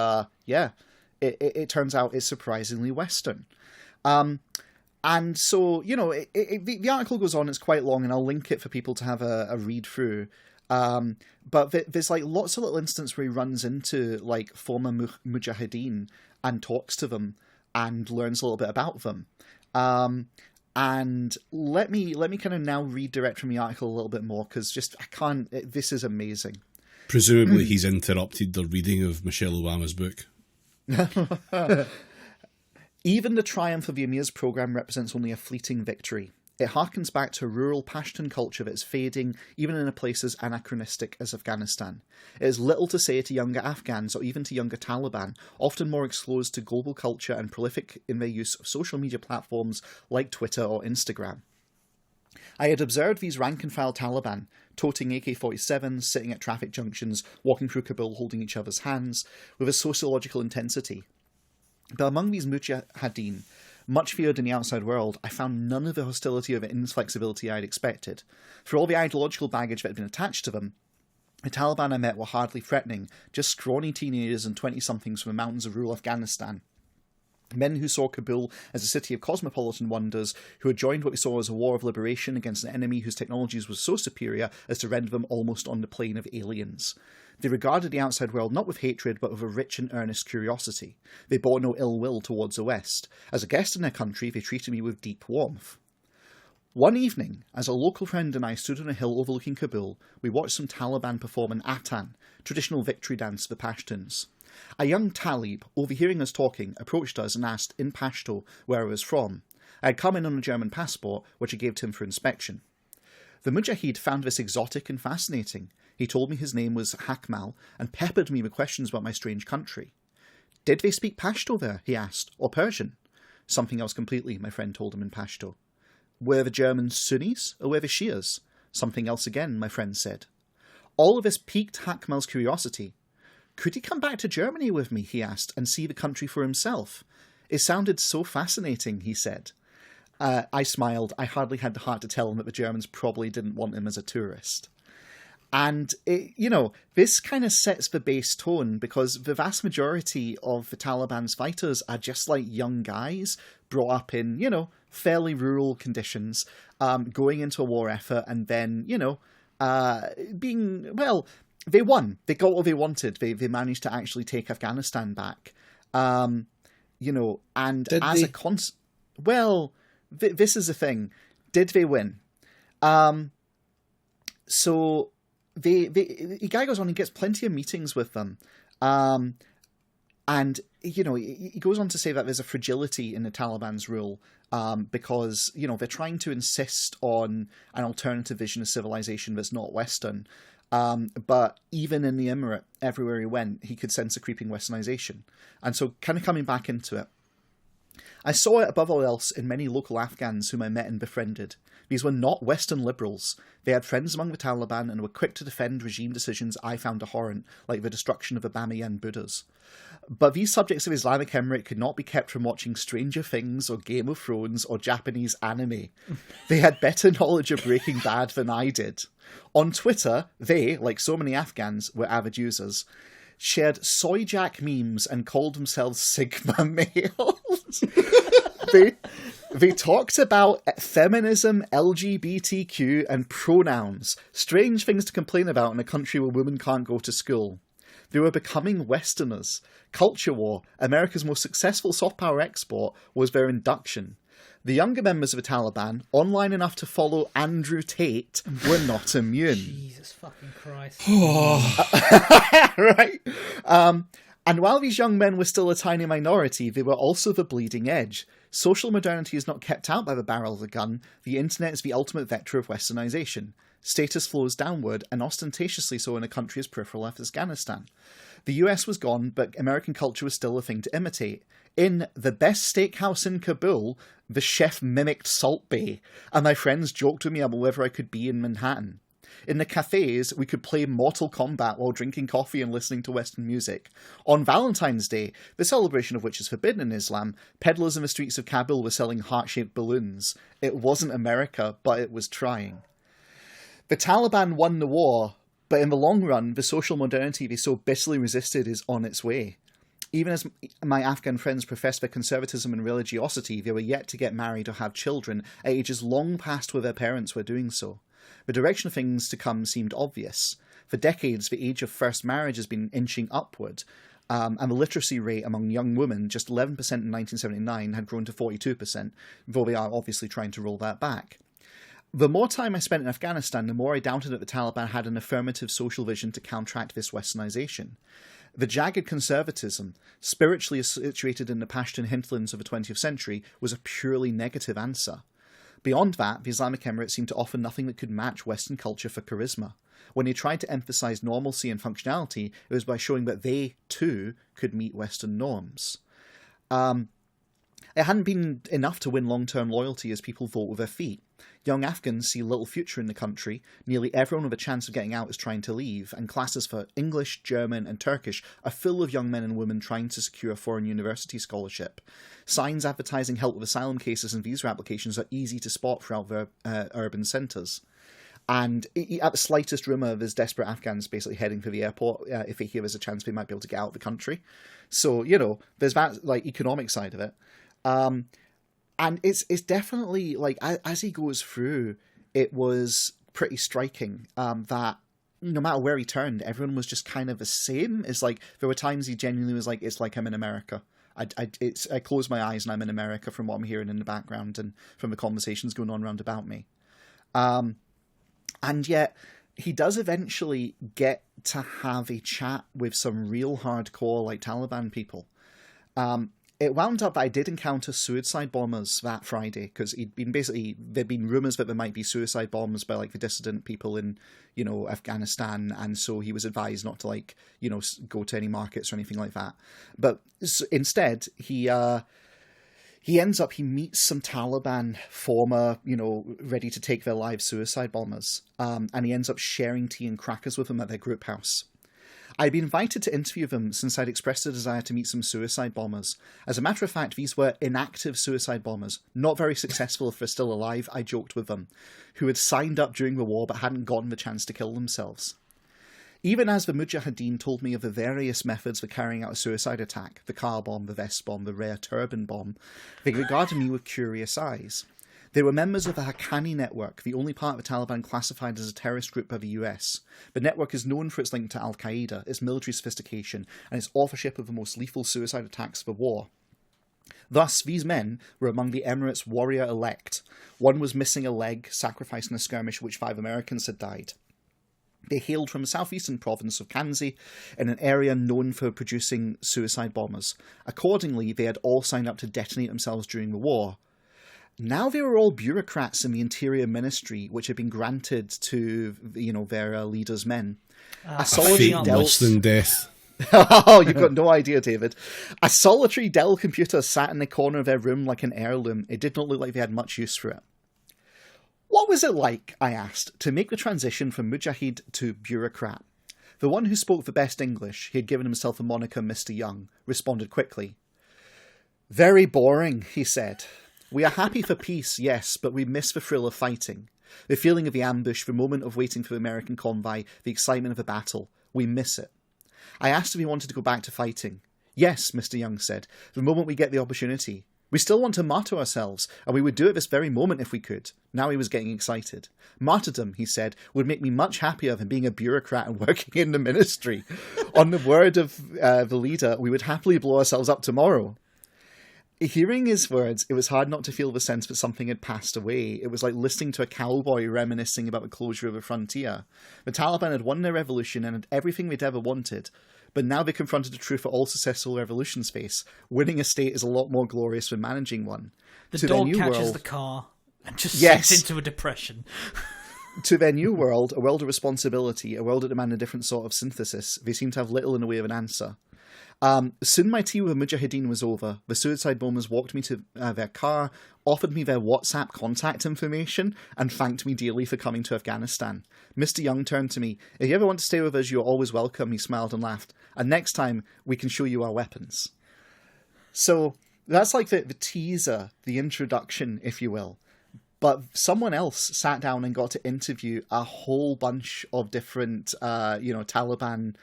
it turns out it's surprisingly Western. And so, the article goes on, it's quite long, and I'll link it for people to have a read through. But there's like lots of little instances where he runs into like former mujahideen and talks to them and learns a little bit about them. And let me kind of now read direct from the article a little bit more, because this is amazing. Presumably he's interrupted the reading of Michelle Obama's book. Even the triumph of the Emir's program represents only a fleeting victory. It harkens back to a rural Pashtun culture that is fading even in a place as anachronistic as Afghanistan. It has little to say to younger Afghans or even to younger Taliban, often more exposed to global culture and prolific in their use of social media platforms like Twitter or Instagram. I had observed these rank-and-file Taliban, toting AK-47s, sitting at traffic junctions, walking through Kabul holding each other's hands, with a sociological intensity. But among these mujahideen, much feared in the outside world, I found none of the hostility or the inflexibility I had expected. For all the ideological baggage that had been attached to them, the Taliban I met were hardly threatening, just scrawny teenagers and 20-somethings from the mountains of rural Afghanistan. Men who saw Kabul as a city of cosmopolitan wonders, who had joined what we saw as a war of liberation against an enemy whose technologies were so superior as to render them almost on the plane of aliens. They regarded the outside world not with hatred, but with a rich and earnest curiosity. They bore no ill will towards the West. As a guest in their country, they treated me with deep warmth. One evening, as a local friend and I stood on a hill overlooking Kabul, we watched some Taliban perform an atan, traditional victory dance of the Pashtuns. A young Talib, overhearing us talking, approached us and asked in Pashto where I was from. I had come in on a German passport, which I gave to him for inspection. The Mujahid found this exotic and fascinating. He told me his name was Hakmal and peppered me with questions about my strange country. Did they speak Pashto there, he asked, or Persian? Something else completely, my friend told him in Pashto. Were the Germans Sunnis, or were they Shias? Something else again, my friend said. All of this piqued Hakmal's curiosity. Could he come back to Germany with me, he asked, and see the country for himself? It sounded so fascinating, he said. I smiled. I hardly had the heart to tell him that the Germans probably didn't want him as a tourist. And, this kind of sets the base tone, because the vast majority of the Taliban's fighters are just like young guys brought up in, fairly rural conditions, going into a war effort and then, they won. They got what they wanted. They managed to actually take Afghanistan back. And Did as they? This is the thing. Did they win? So the guy goes on and gets plenty of meetings with them. And, he goes on to say that there's a fragility in the Taliban's rule because, they're trying to insist on an alternative vision of civilization that's not Western. But even in the Emirate, everywhere he went, he could sense a creeping westernization. And so kind of coming back into it, I saw it above all else in many local Afghans whom I met and befriended. These were not Western liberals. They had friends among the Taliban and were quick to defend regime decisions I found abhorrent, like the destruction of the Bamiyan Buddhas. But these subjects of Islamic Emirate could not be kept from watching Stranger Things or Game of Thrones or Japanese anime. They had better knowledge of Breaking Bad than I did. On Twitter, they, like so many Afghans, were avid users, shared soy jack memes and called themselves Sigma males. They talked about feminism, LGBTQ, and pronouns. Strange things to complain about in a country where women can't go to school. They were becoming Westerners. Culture war, America's most successful soft power export, was their induction. The younger members of the Taliban, online enough to follow Andrew Tate, were not immune. Jesus fucking Christ. Right? And while these young men were still a tiny minority, they were also the bleeding edge. Social modernity is not kept out by the barrel of the gun. The internet is the ultimate vector of westernization. Status flows downward, and ostentatiously so in a country as peripheral as Afghanistan. The US was gone, but American culture was still a thing to imitate. In the best steakhouse in Kabul, the chef mimicked Salt Bae, and my friends joked with me about whether I could be in Manhattan. In the cafes, we could play Mortal Kombat while drinking coffee and listening to Western music. On Valentine's Day, the celebration of which is forbidden in Islam, peddlers in the streets of Kabul were selling heart-shaped balloons. It wasn't America, but it was trying. The Taliban won the war, but in the long run, the social modernity they so bitterly resisted is on its way. Even as my Afghan friends professed their conservatism and religiosity, they were yet to get married or have children at ages long past where their parents were doing so. The direction of things to come seemed obvious. For decades, the age of first marriage has been inching upward, and the literacy rate among young women, just 11% in 1979, had grown to 42%, though they are obviously trying to roll that back. The more time I spent in Afghanistan, the more I doubted that the Taliban had an affirmative social vision to counteract this westernization. The jagged conservatism, spiritually situated in the Pashtun hinterlands of the 20th century, was a purely negative answer. Beyond that, the Islamic Emirates seemed to offer nothing that could match Western culture for charisma. When they tried to emphasize normalcy and functionality, it was by showing that they, too, could meet Western norms. It hadn't been enough to win long-term loyalty as people vote with their feet. Young Afghans see little future in the country. Nearly everyone with a chance of getting out is trying to leave, and classes for English, German, and Turkish are full of young men and women trying to secure a foreign university scholarship. Signs advertising help with asylum cases and visa applications are easy to spot throughout the urban centres. And at the slightest rumour, there's desperate Afghans basically heading for the airport if they hear there's a chance they might be able to get out of the country. So, there's that economic side of it. And it's definitely, as he goes through, it was pretty striking that no matter where he turned, everyone was just kind of the same. It's there were times he genuinely was like, it's like I'm in America. I close my eyes and I'm in America from what I'm hearing in the background and from the conversations going on around about me. And yet, he does eventually get to have a chat with some real hardcore, Taliban people. It wound up that I did encounter suicide bombers that Friday, because there'd been rumours that there might be suicide bombs by, the dissident people in, Afghanistan, and so he was advised not to, go to any markets or anything like that. But instead, he meets some Taliban former, ready to take their lives suicide bombers, and he ends up sharing tea and crackers with them at their group house. I'd been invited to interview them since I'd expressed a desire to meet some suicide bombers. As a matter of fact, these were inactive suicide bombers, not very successful if they're still alive, I joked with them, who had signed up during the war but hadn't gotten the chance to kill themselves. Even as the Mujahideen told me of the various methods for carrying out a suicide attack, the car bomb, the vest bomb, the rare turban bomb, they regarded me with curious eyes. They were members of the Haqqani network, the only part of the Taliban classified as a terrorist group by the US. The network is known for its link to Al-Qaeda, its military sophistication, and its authorship of the most lethal suicide attacks of the war. Thus, these men were among the Emirates' warrior elect. One was missing a leg, sacrificed in a skirmish in which 5 Americans had died. They hailed from the southeastern province of Kanzi, in an area known for producing suicide bombers. Accordingly, they had all signed up to detonate themselves during the war. Now they were all bureaucrats in the Interior Ministry, which had been granted to, their leaders' men. A solitary worse than death. Oh, you've got no idea, David. A solitary Dell computer sat in the corner of their room like an heirloom. It did not look like they had much use for it. What was it like, I asked, to make the transition from Mujahid to bureaucrat? The one who spoke the best English, he had given himself a moniker Mr. Young, responded quickly. Very boring, he said. We are happy for peace, yes, but we miss the thrill of fighting. The feeling of the ambush, the moment of waiting for the American convoy, the excitement of the battle. We miss it. I asked if he wanted to go back to fighting. Yes, Mr. Young said, the moment we get the opportunity. We still want to martyr ourselves, and we would do it this very moment if we could. Now he was getting excited. Martyrdom, he said, would make me much happier than being a bureaucrat and working in the ministry. On the word of the leader, we would happily blow ourselves up tomorrow. Hearing his words, it was hard not to feel the sense that something had passed away. It was like listening to a cowboy reminiscing about the closure of a frontier. The Taliban had won their revolution and had everything they'd ever wanted. But now they confronted the truth that all successful revolutions face. Winning a state is a lot more glorious than managing one. The dog catches the car and just sinks into a depression. To their new world, a world of responsibility, a world that demanded a different sort of synthesis, they seemed to have little in the way of an answer. Soon my tea with Mujahideen was over. The suicide bombers walked me to their car, offered me their WhatsApp contact information, and thanked me dearly for coming to Afghanistan. Mr. Young turned to me. If you ever want to stay with us, you're always welcome, he smiled and laughed. And next time, we can show you our weapons. So, that's like the teaser, the introduction, if you will. But someone else sat down and got to interview a whole bunch of different, Taliban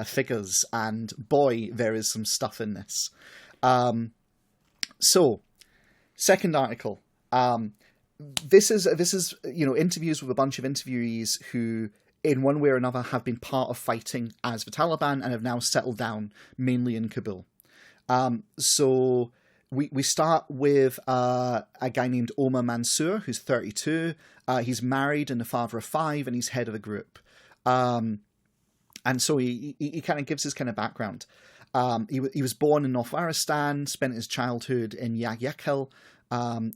figures, and boy, there is some stuff in this. So, second article. This is interviews with a bunch of interviewees who, in one way or another, have been part of fighting as the Taliban and have now settled down mainly in Kabul. So we start with a guy named Omar Mansour, who's 32. He's married and the father of 5, and he's head of a group. And so he kind of gives his kind of background. He was born in North Waziristan, spent his childhood in Yagyekkel,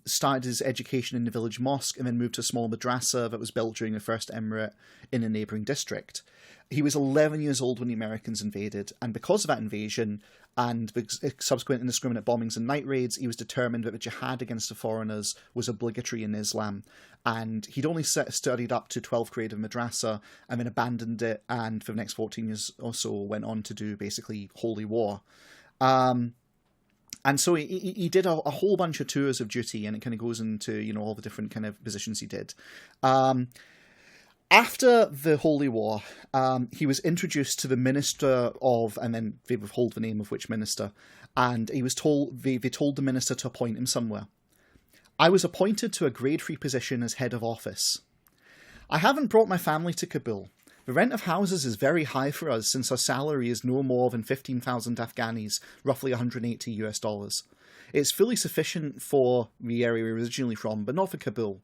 started his education in the village mosque, and then moved to a small madrasa that was built during the First Emirate in a neighbouring district. He was 11 years old when the Americans invaded, and because of that invasion and the subsequent indiscriminate bombings and night raids, he was determined that the jihad against the foreigners was obligatory in Islam, And he'd only studied up to 12th grade of madrasa and then abandoned it, and for the next 14 years or so went on to do basically Holy War. And so he did a whole bunch of tours of duty, and it kind of goes into, all the different kind of positions he did. After the Holy War, he was introduced to the minister of, and then they withhold the name of which minister, and he was told, they told the minister to appoint him somewhere. I was appointed to a grade 3 position as head of office. I haven't brought my family to Kabul. The rent of houses is very high for us since our salary is no more than 15,000 Afghanis, roughly $180. It's fully sufficient for the area we're originally from, but not for Kabul.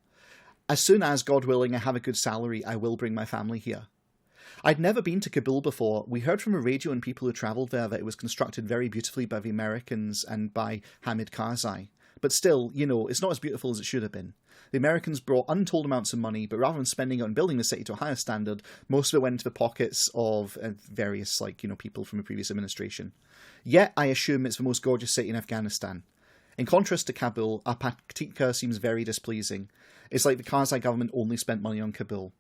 As soon as, God willing, I have a good salary, I will bring my family here. I'd never been to Kabul before. We heard from the radio and people who travelled there that it was constructed very beautifully by the Americans and by Hamid Karzai. But still, it's not as beautiful as it should have been. The Americans brought untold amounts of money, but rather than spending it on building the city to a higher standard, most of it went into the pockets of various, people from the previous administration. Yet, I assume it's the most gorgeous city in Afghanistan. In contrast to Kabul, our Paktika seems very displeasing. It's like the Karzai government only spent money on Kabul.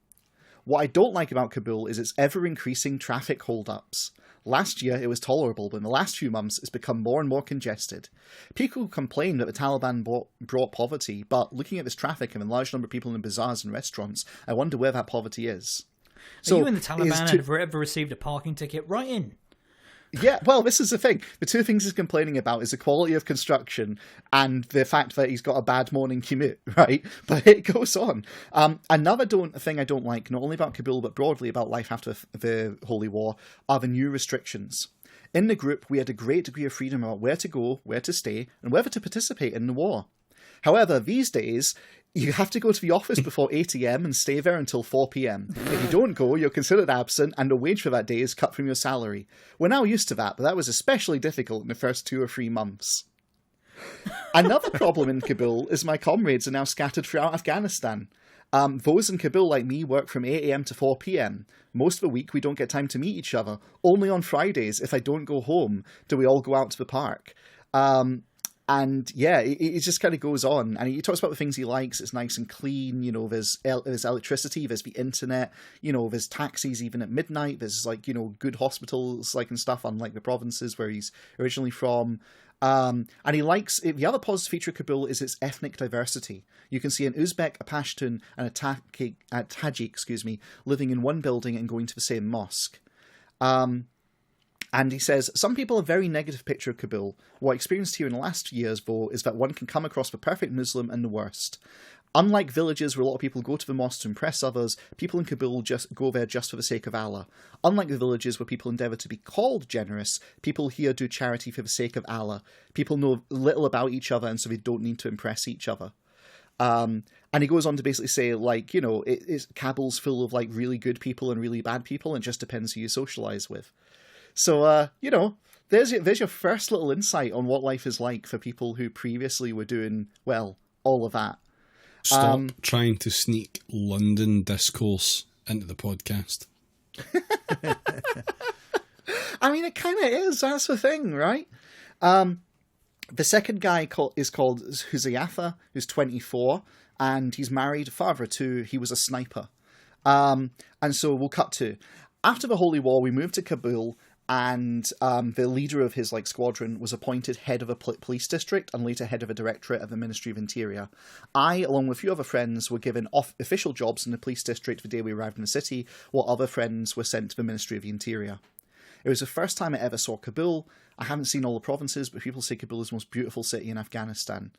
What I don't like about Kabul is its ever-increasing traffic hold-ups. Last year, it was tolerable, but in the last few months, it's become more and more congested. People complain that the Taliban brought poverty, but looking at this traffic and the large number of people in bazaars and restaurants, I wonder where that poverty is. So, you and the Taliban have ever received a parking ticket right in? Yeah, well, this is the thing. The two things he's complaining about is the quality of construction and the fact that he's got a bad morning commute, right? But it goes on. Another thing I don't like, not only about Kabul, but broadly about life after the Holy War, are the new restrictions. In the group, we had a great degree of freedom about where to go, where to stay, and whether to participate in the war. However, these days, you have to go to the office before 8 a.m. and stay there until 4 p.m. If you don't go, you're considered absent and the wage for that day is cut from your salary. We're now used to that, but that was especially difficult in the first 2 or 3 months. Another problem in Kabul is my comrades are now scattered throughout Afghanistan. Those in Kabul, like me, work from 8 a.m. to 4 p.m. Most of the week, we don't get time to meet each other. Only on Fridays, if I don't go home, do we all go out to the park. And yeah, it just kind of goes on. And he talks about the things he likes. It's nice and clean. There's electricity, there's the internet, there's taxis even at midnight. There's good hospitals and stuff, unlike the provinces where he's originally from. And he likes the other positive feature of Kabul is its ethnic diversity. You can see an Uzbek, a Pashtun, and a Tajik, living in one building and going to the same mosque. And he says, some people have a very negative picture of Kabul. What I experienced here in the last years, though, is that one can come across the perfect Muslim and the worst. Unlike villages where a lot of people go to the mosque to impress others, people in Kabul just go there just for the sake of Allah. Unlike the villages where people endeavour to be called generous, people here do charity for the sake of Allah. People know little about each other, and so they don't need to impress each other. And he goes on to basically say, Kabul's full of really good people and really bad people, and it just depends who you socialise with. So, there's your first little insight on what life is like for people who previously were doing, all of that. Stop trying to sneak London discourse into the podcast. I mean, it kind of is. That's the thing, right? The second guy is called Huzaifa, who's 24, and he's married, father of 2. He was a sniper. And so we'll cut to, after the Holy War, we moved to Kabul, and the leader of his squadron was appointed head of a police district and later head of a directorate of the Ministry of Interior. I, along with a few other friends, were given official jobs in the police district the day we arrived in the city, while other friends were sent to the Ministry of the Interior. It was the first time I ever saw Kabul. I haven't seen all the provinces, but people say Kabul is the most beautiful city in Afghanistan.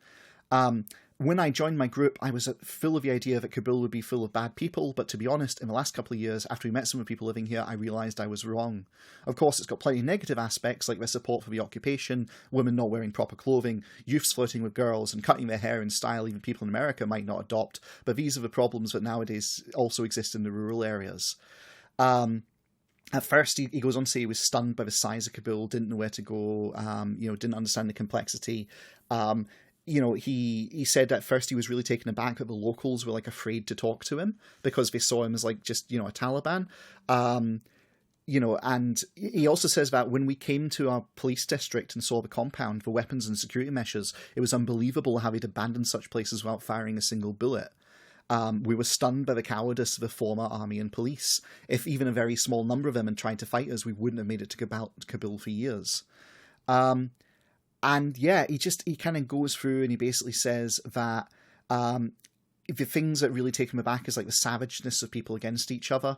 When I joined my group, I was full of the idea that Kabul would be full of bad people, but to be honest, in the last couple of years, after we met some of the people living here, I realised I was wrong. Of course, it's got plenty of negative aspects, like their support for the occupation, women not wearing proper clothing, youths flirting with girls, and cutting their hair in style even people in America might not adopt, but these are the problems that nowadays also exist in the rural areas. At first, he goes on to say he was stunned by the size of Kabul, didn't know where to go, didn't understand the complexity. He said at first he was really taken aback that the locals were afraid to talk to him because they saw him as a Taliban. And he also says that when we came to our police district and saw the compound, the weapons and security measures, it was unbelievable how he'd abandoned such places without firing a single bullet. We were stunned by the cowardice of the former army and police. If even a very small number of them had tried to fight us, we wouldn't have made it to Kabul for years. And yeah, he kind of goes through and he basically says that the things that really take him aback is like the savageness of people against each other.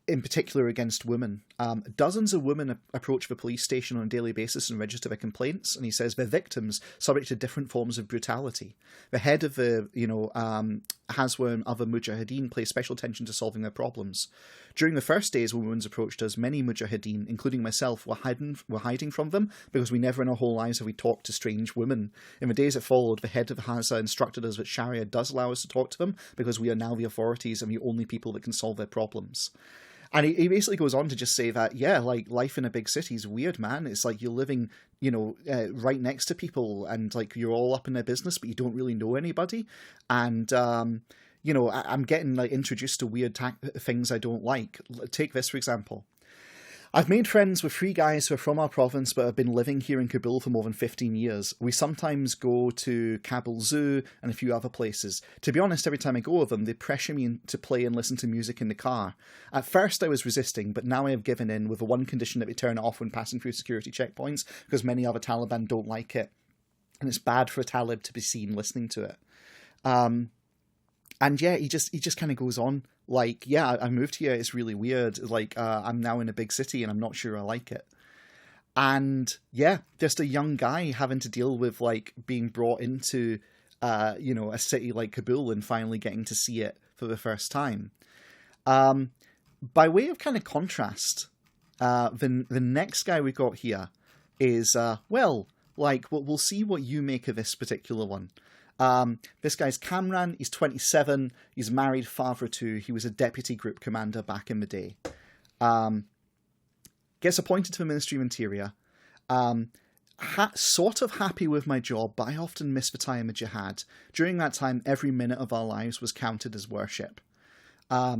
In particular against women. Dozens of women approach the police station on a daily basis and register their complaints, and he says they're victims subject to different forms of brutality. The head of the, Hazwa and other Mujahideen pay special attention to solving their problems. During the first days when women approached us, many Mujahideen, including myself, were hiding from them because we never in our whole lives have we talked to strange women. In the days that followed, the head of Hazwa instructed us that Sharia does allow us to talk to them because we are now the authorities and the only people that can solve their problems. And he basically goes on to just say that, yeah, like, life in a big city is weird, man. It's like you're living, right next to people and, like, you're all up in their business, but you don't really know anybody. And, I'm getting, like, introduced to weird things I don't like. Take this, for example. I've made friends with 3 guys who are from our province but have been living here in Kabul for more than 15 years. We sometimes go to Kabul Zoo and a few other places. To be honest, every time I go with them, they pressure me to play and listen to music in the car. At first I was resisting, but now I have given in with the one condition that we turn it off when passing through security checkpoints, because many other Taliban don't like it. And it's bad for a Talib to be seen listening to it. And yeah, he just kind of goes on like, yeah, I moved here. It's really weird. Like, I'm now in a big city and I'm not sure I like it. And yeah, just a young guy having to deal with like being brought into, a city like Kabul and finally getting to see it for the first time. By way of kind of contrast, the next guy we got here is, we'll see what you make of this particular one. This guy's Kamran, he's 27, he's married, father of 2, he was a deputy group commander back in the day. Gets appointed to the Ministry of Interior. Sort of happy with my job, but I often miss the time of jihad. During that time, every minute of our lives was counted as worship. Blah,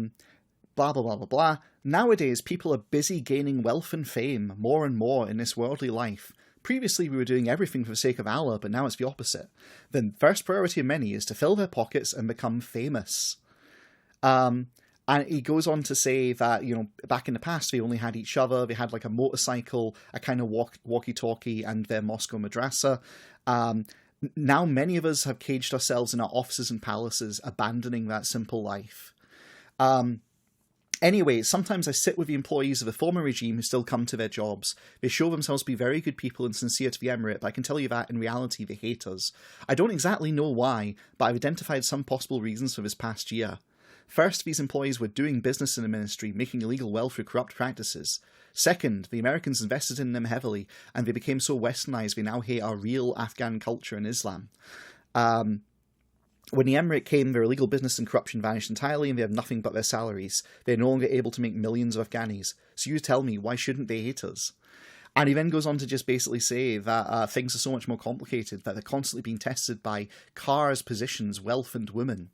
blah, blah, blah, blah. Nowadays, people are busy gaining wealth and fame, more and more in this worldly life. Previously, we were doing everything for the sake of Allah, but now it's the opposite. The first priority of many is to fill their pockets and become famous. And he goes on to say that, back in the past, they only had each other. They had like a motorcycle, a kind of walkie-talkie, and their Moscow madrasa. Now many of us have caged ourselves in our offices and palaces, abandoning that simple life. Anyway, sometimes I sit with the employees of the former regime who still come to their jobs. They show themselves to be very good people and sincere to the emirate, but I can tell you that in reality they hate us. I don't exactly know why, but I've identified some possible reasons for this past year. First, these employees were doing business in the ministry, making illegal wealth through corrupt practices. Second, the Americans invested in them heavily, and they became so westernized they now hate our real Afghan culture and Islam. When the emirate came, their illegal business and corruption vanished entirely, and they have nothing but their salaries. They're no longer able to make millions of Afghanis. So you tell me, why shouldn't they hate us? And he then goes on to just basically say that things are so much more complicated, that they're constantly being tested by cars, positions, wealth, and women.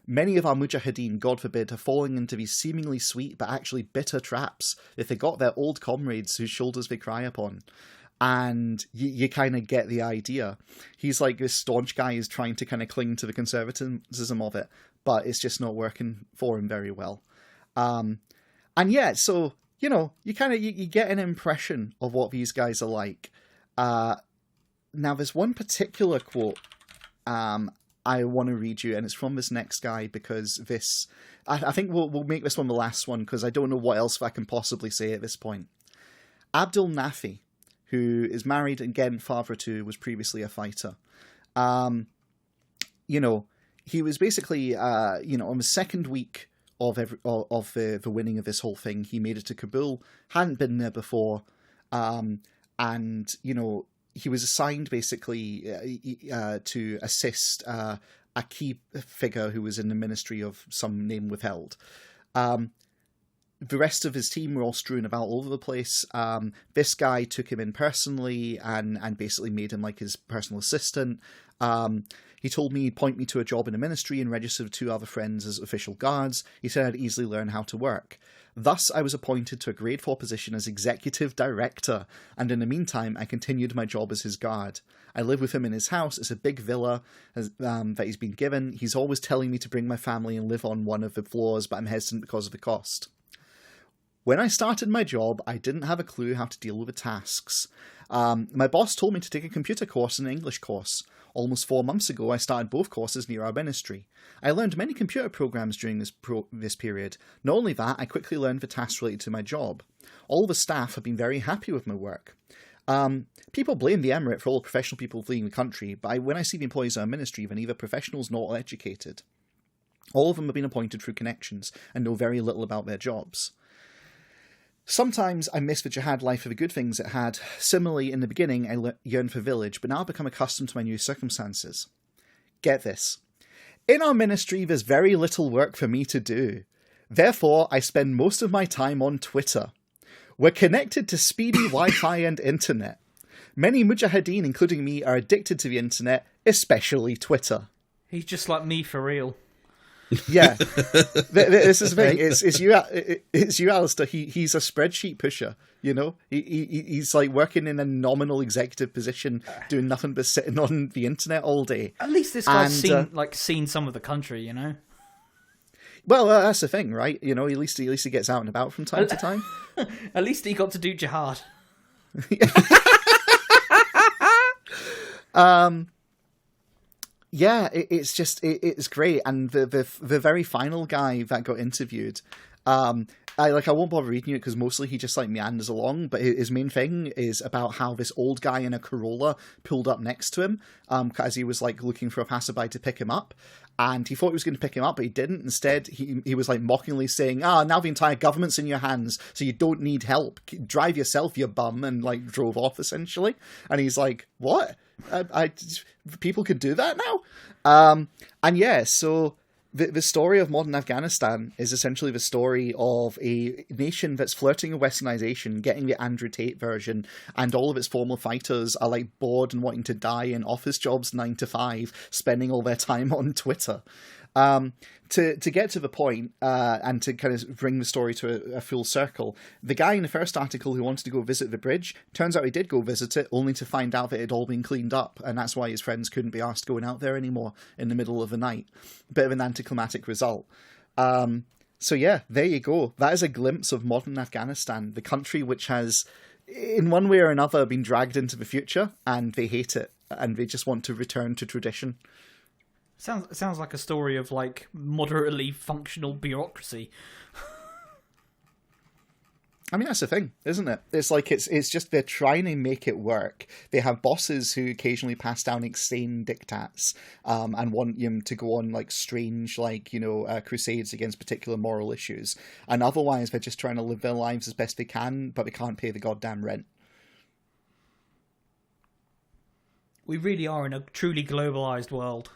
Many of our mujahideen, God forbid, are falling into these seemingly sweet but actually bitter traps if they got their old comrades whose shoulders they cry upon. And you kind of get the idea. He's like this staunch guy who's trying to kind of cling to the conservatism of it, but it's just not working for him very well. And yeah, so, you get an impression of what these guys are like. Now, there's one particular quote I want to read you, and it's from this next guy, because this... I think we'll make this one the last one, because I don't know what else I can possibly say at this point. Abdul Nafi, who is married, again, father to, was previously a fighter. He was basically, on the second week of the winning of this whole thing, he made it to Kabul, hadn't been there before, and, he was assigned basically to assist a key figure who was in the ministry of some name withheld. The rest of his team were all strewn about all over the place. This guy took him in personally and basically made him like his personal assistant. He told me he'd point me to a job in a ministry and register 2 other friends as official guards. He said I'd easily learn how to work. Thus, I was appointed to a grade 4 position as executive director, and in the meantime, I continued my job as his guard. I live with him in his house. It's a big villa that he's been given. He's always telling me to bring my family and live on one of the floors, but I'm hesitant because of the cost. When I started my job, I didn't have a clue how to deal with the tasks. My boss told me to take a computer course and an English course. Almost 4 months ago, I started both courses near our ministry. I learned many computer programs during this period. Not only that, I quickly learned the tasks related to my job. All the staff have been very happy with my work. People blame the Emirate for all the professional people fleeing the country, but when I see the employees of our ministry, they're neither professionals nor educated. All of them have been appointed through connections and know very little about their jobs. Sometimes I miss the jihad life for the good things it had. Similarly, in the beginning, I yearned for village, but now I've become accustomed to my new circumstances. Get this. In our ministry, there's very little work for me to do. Therefore, I spend most of my time on Twitter. We're connected to speedy Wi-Fi and internet. Many mujahideen, including me, are addicted to the internet, especially Twitter. He's just like me for real. Yeah, this is the thing. It's you, Alasdair. He's a spreadsheet pusher. You know, he's like working in a nominal executive position, doing nothing but sitting on the internet all day. At least this guy's seen some of the country, you know. Well, that's the thing, right? You know, at least he gets out and about from time to time. At least he got to do jihad. Yeah, it's great, and the very final guy that got interviewed, I won't bother reading it because mostly he just like meanders along. But his main thing is about how this old guy in a Corolla pulled up next to him, as he was like looking for a passerby to pick him up, and he thought he was going to pick him up, but he didn't. Instead, he was like mockingly saying, now the entire government's in your hands, so you don't need help. Drive yourself, you bum, and like drove off essentially. And he's like, what? People could do that now? And yeah, so the story of modern Afghanistan is essentially the story of a nation that's flirting with westernization, getting the Andrew Tate version, and all of its former fighters are like bored and wanting to die in office jobs 9 to 5, spending all their time on Twitter. To get to the point, and to kind of bring the story to a full circle, the guy in the first article who wanted to go visit the bridge, turns out he did go visit it, only to find out that it had all been cleaned up, and that's why his friends couldn't be asked going out there anymore in the middle of the night. Bit of an anticlimactic result. So yeah, there you go. That is a glimpse of modern Afghanistan, the country which has, in one way or another, been dragged into the future, and they hate it, and they just want to return to tradition. Sounds like a story of like moderately functional bureaucracy. I mean, that's the thing, isn't it? It's like it's just they're trying to make it work. They have bosses who occasionally pass down insane diktats, and want them to go on like strange, like, you know, crusades against particular moral issues. And otherwise, they're just trying to live their lives as best they can, but they can't pay the goddamn rent. We really are in a truly globalized world.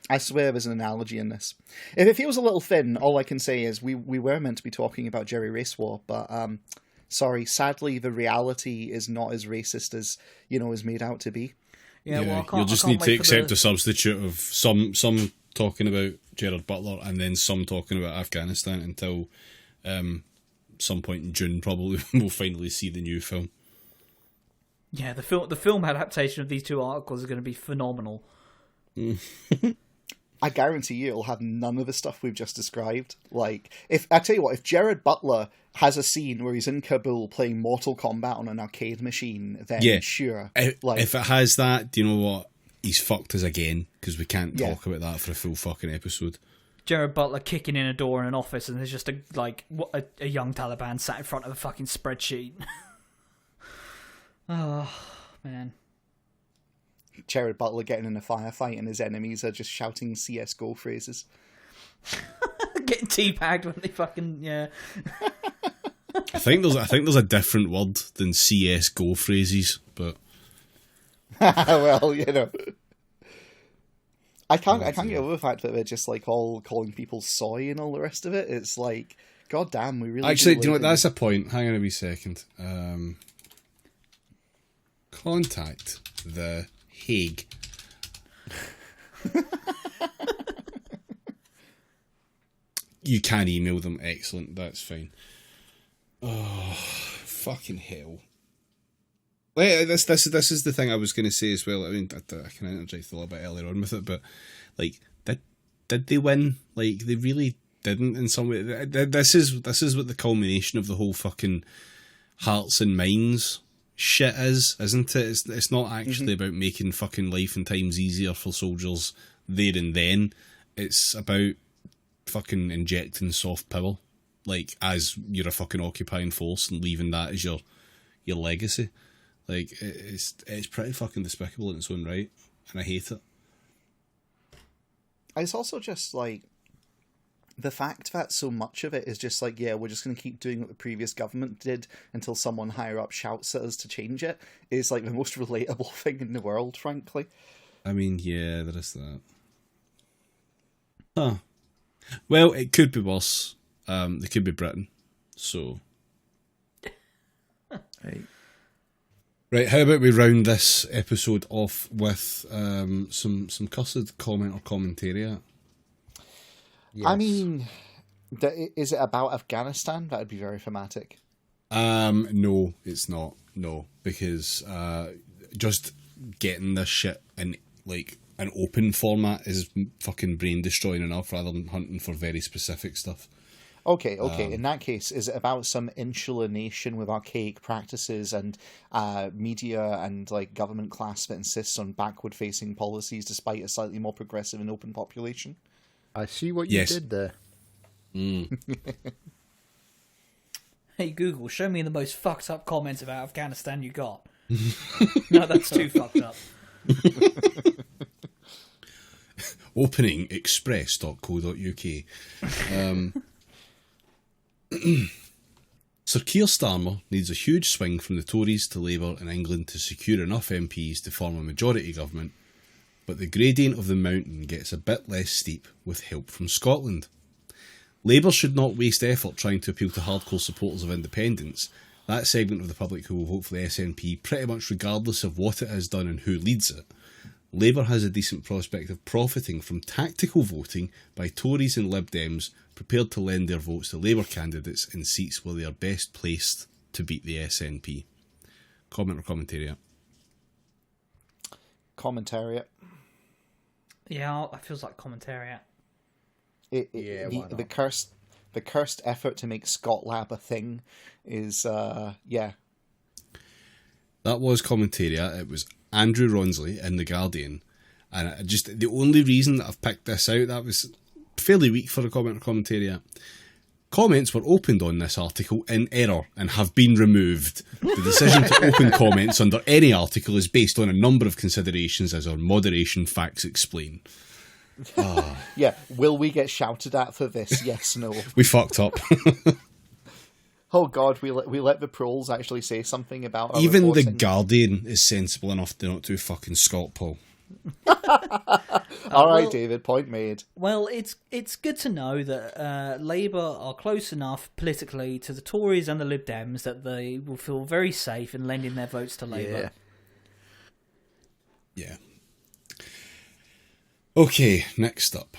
I swear there's an analogy in this. If it feels a little thin, all I can say is we were meant to be talking about Jerry Race War, but sorry, sadly the reality is not as racist as, you know, is made out to be. Yeah, well, you'll just need to accept a substitute of some talking about Gerard Butler and then some talking about Afghanistan until some point in June probably we'll finally see the new film. Yeah, the film adaptation of these two articles is going to be phenomenal. I guarantee you it'll have none of the stuff we've just described. Like, if Gerard Butler has a scene where he's in Kabul playing Mortal Kombat on an arcade machine, then yeah, sure. If it has that, do you know what? He's fucked us again, because we can't talk about that for a full fucking episode. Gerard Butler kicking in a door in an office and there's just a young Taliban sat in front of a fucking spreadsheet. Oh, man. Gerard Butler getting in a firefight and his enemies are just shouting CSGO phrases. Getting teabagged when they fucking, yeah. I think there's a different word than CSGO phrases, but... Well, you know. I can't get over the fact that they're just like all calling people soy and all the rest of it. It's like, god damn, we really... Actually, do you know what, that's a point. Hang on a wee second. Contact the Hague. You can email them. Excellent. That's fine. Oh, fucking hell. Well, this is the thing I was going to say as well. I mean, I can interject a little bit earlier on with it, but like, did they win? Like, they really didn't in some way. This is what the culmination of the whole fucking hearts and minds shit is, isn't it? It's not actually about making fucking life and times easier for soldiers there and then. It's about fucking injecting soft power, like, as you're a fucking occupying force and leaving that as your legacy. Like, it's pretty fucking despicable in its own right, and I hate it. It's also just, like, the fact that so much of it is just like, yeah, we're just going to keep doing what the previous government did until someone higher up shouts at us to change it, is, like, the most relatable thing in the world, frankly. I mean, yeah, there is that. Huh. Well, it could be worse. It could be Britain. So. Right, how about we round this episode off with some cussed comment or commentariat? Yes. I mean, is it about Afghanistan? That would be very thematic. No, it's not. No, because just getting this shit in, like, an open format is fucking brain destroying enough, rather than hunting for very specific stuff. Okay. In that case, is it about some insular nation with archaic practices and media and, like, government class that insists on backward-facing policies despite a slightly more progressive and open population? I see what you did there. Hey Google, show me the most fucked up comments about Afghanistan you got. No, that's too fucked up. Opening express.co.uk. Sir Keir Starmer needs a huge swing from the Tories to Labour in England to secure enough MPs to form a majority government, but the gradient of the mountain gets a bit less steep with help from Scotland. Labour should not waste effort trying to appeal to hardcore supporters of independence, that segment of the public who will vote for the SNP pretty much regardless of what it has done and who leads it. Labour has a decent prospect of profiting from tactical voting by Tories and Lib Dems prepared to lend their votes to Labour candidates in seats where they are best placed to beat the SNP. Comment or commentariat? Commentariat. Yeah, that feels like commentariat. The cursed effort to make Scotlab a thing is, yeah. That was commentariat. It was Andrew Ronsley in The Guardian. And the only reason that I've picked this out, that was fairly weak for a comment or commentariat. Comments were opened on this article in error and have been removed. The decision to open comments under any article is based on a number of considerations, as our moderation facts explain. Yeah, will we get shouted at for this? Yes, no. We fucked up. Oh God, we let the proles actually say something about our even reporting. The Guardian is sensible enough to not do fucking Scott Paul. All right, David, point made. Well, it's good to know that Labour are close enough politically to the Tories and the Lib Dems that they will feel very safe in lending their votes to Labour. Yeah. Okay, next up.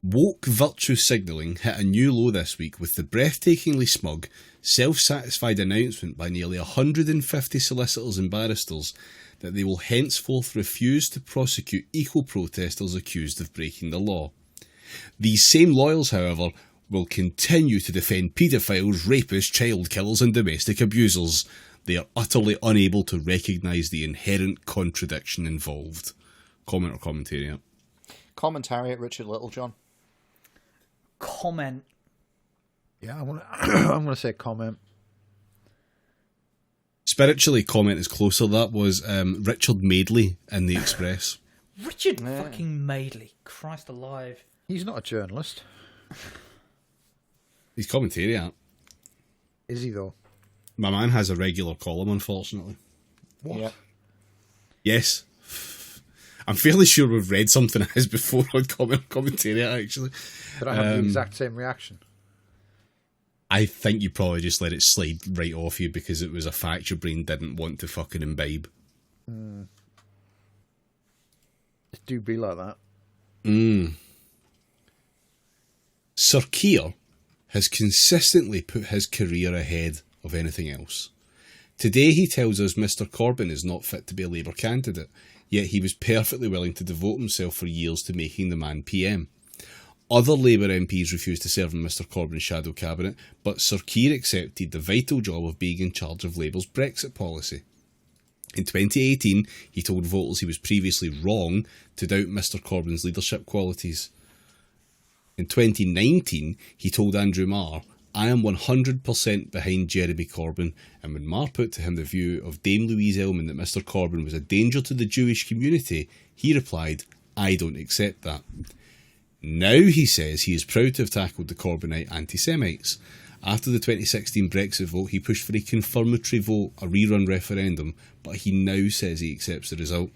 Woke virtue signalling hit a new low this week with the breathtakingly smug, self-satisfied announcement by nearly 150 solicitors and barristers that they will henceforth refuse to prosecute equal protesters accused of breaking the law. These same lawyers, however, will continue to defend paedophiles, rapists, child killers and domestic abusers. They are utterly unable to recognise the inherent contradiction involved. Comment or commentariat? Commentariat, Richard Littlejohn. Comment. Yeah, I'm gonna say comment. Spiritually, comment is closer. That was Richard Madeley in The Express. Richard fucking Madeley. Christ alive. He's not a journalist. He's commentariat. Is he, though? My man has a regular column, unfortunately. What? Yeah. Yes. I'm fairly sure we've read something of his before on commentariat, actually. Did I have the exact same reaction? I think you probably just let it slide right off you because it was a fact your brain didn't want to fucking imbibe. It do be like that. Sir Keir has consistently put his career ahead of anything else. Today he tells us Mr Corbyn is not fit to be a Labour candidate, yet he was perfectly willing to devote himself for years to making the man PM. Other Labour MPs refused to serve in Mr Corbyn's shadow cabinet, but Sir Keir accepted the vital job of being in charge of Labour's Brexit policy. In 2018, he told voters he was previously wrong to doubt Mr Corbyn's leadership qualities. In 2019, he told Andrew Marr, "I am 100% behind Jeremy Corbyn," and when Marr put to him the view of Dame Louise Ellman that Mr Corbyn was a danger to the Jewish community, he replied, "I don't accept that." Now he says he is proud to have tackled the Corbynite anti-Semites. After the 2016 Brexit vote, he pushed for a confirmatory vote, a rerun referendum, but he now says he accepts the result.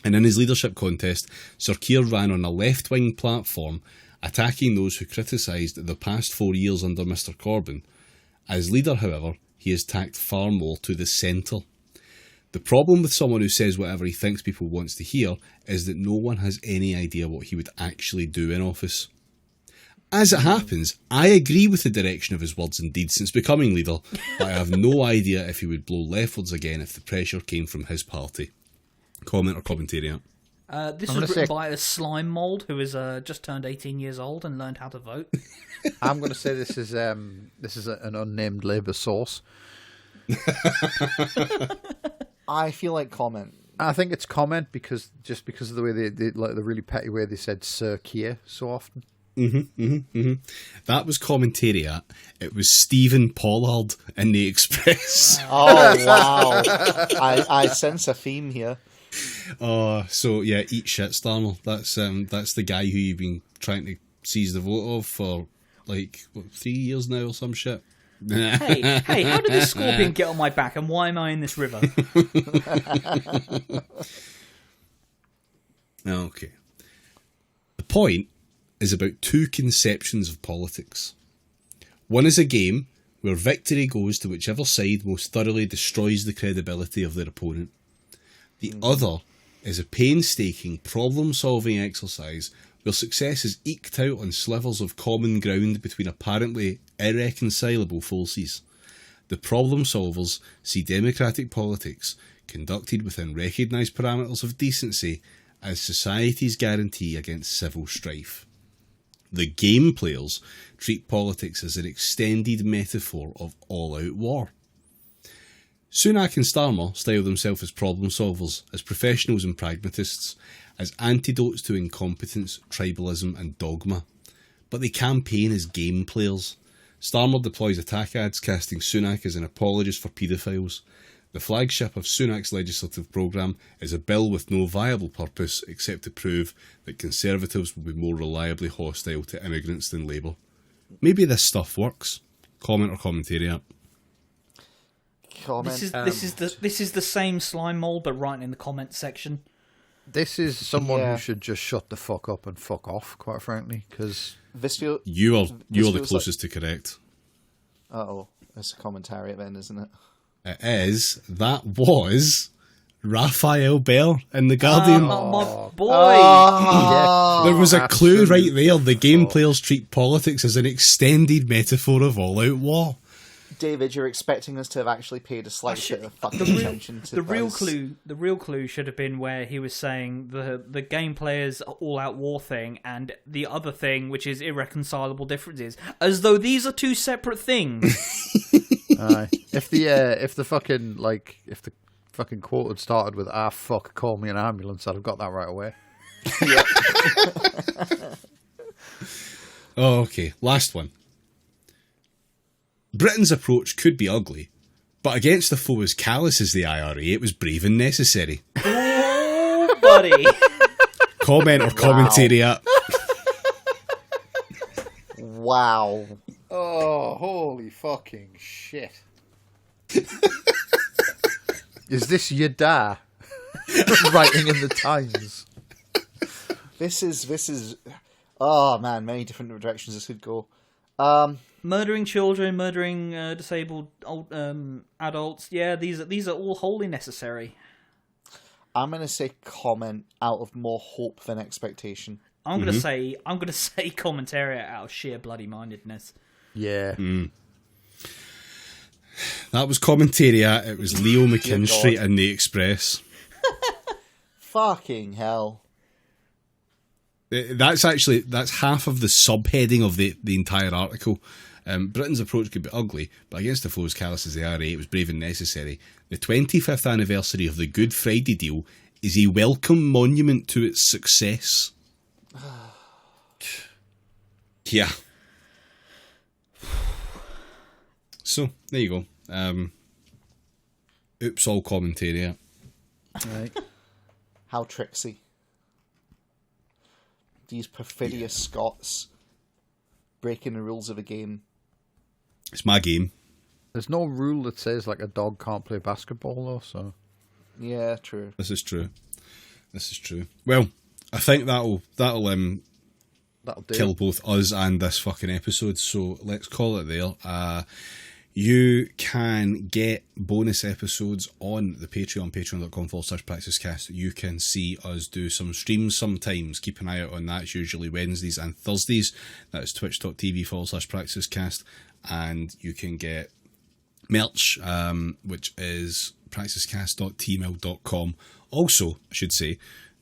And in his leadership contest, Sir Keir ran on a left-wing platform, attacking those who criticised the past 4 years under Mr Corbyn. As leader, however, he has tacked far more to the centre. The problem with someone who says whatever he thinks people wants to hear is that no one has any idea what he would actually do in office. As it happens, I agree with the direction of his words and deeds since becoming leader, but I have no idea if he would blow leftwards again if the pressure came from his party. Comment or commentary? This was written by a slime mould who has just turned 18 years old and learned how to vote. I'm going to say this is an unnamed Labour source. I feel like comment. I think it's comment because of the way they like the really petty way they said Sir Keir so often. That was commentariat. It was Stephen Pollard in the Express. Oh wow! I sense a theme here. So yeah, eat shit, Starmer. That's the guy who you've been trying to seize the vote of for like 3 years now or some shit. Hey, how did this scorpion get on my back and why am I in this river? Okay. The point is about two conceptions of politics. One is a game where victory goes to whichever side most thoroughly destroys the credibility of their opponent. The other is a painstaking problem-solving exercise where success is eked out on slivers of common ground between apparently irreconcilable forces. The problem solvers see democratic politics, conducted within recognised parameters of decency, as society's guarantee against civil strife. The game players treat politics as an extended metaphor of all-out war. Sunak and Starmer style themselves as problem solvers, as professionals and pragmatists, as antidotes to incompetence, tribalism and dogma. But they campaign as game players. Starmer deploys attack ads casting Sunak as an apologist for paedophiles. The flagship of Sunak's legislative programme is a bill with no viable purpose except to prove that Conservatives will be more reliably hostile to immigrants than Labour. Maybe this stuff works. Comment or commentary? Comment. This is the same slime mold, but right in the comment section. This is someone who should just shut the fuck up and fuck off, quite frankly, because you are the closest to correct. Uh-oh, it's a commentary then, isn't it? It is. That was Raphael Bell in The Guardian. My boy! There was a clue right there. The game players treat politics as an extended metaphor of all-out war. David, you're expecting us to have actually paid a slight bit of fucking attention to the real clue. The real clue should have been where he was saying the game players all-out war thing, and the other thing, which is irreconcilable differences, as though these are two separate things. If the fucking quote had started with fuck, call me an ambulance, I'd have got that right away. Okay, last one. Britain's approach could be ugly, but against a foe as callous as the IRA, it was brave and necessary. Oh, buddy. Comment or commentary? Wow. Oh, holy fucking shit. Is this your dad writing in the Times? This is oh man, many different directions this could go. Murdering children, murdering disabled old adults. Yeah, these are all wholly necessary. I'm going to say comment out of more hope than expectation. I'm going to say commentary out of sheer bloody mindedness. Yeah. That was Commentaria. It was Leo McKinstry in The Express. Fucking hell. That's half of the subheading of the entire article. Britain's approach could be ugly, but against the foes callous as they are, it was brave and necessary. The 25th anniversary of the Good Friday deal is a welcome monument to its success. Yeah. So, there you go. Oops, all Commentaria. Right. How tricksy. These perfidious Scots breaking the rules of a game. It's my game. There's no rule that says like a dog can't play basketball though, so. Yeah, true. This is true. Well, I think that'll do. kill both us and this fucking episode, so let's call it there. You can get bonus episodes on the Patreon, patreon.com/praxiscast. You can see us do some streams sometimes. Keep an eye out on that. It's usually Wednesdays and Thursdays. That is twitch.tv/praxiscast. And you can get merch, which is praxiscast.tmail.com. Also, I should say,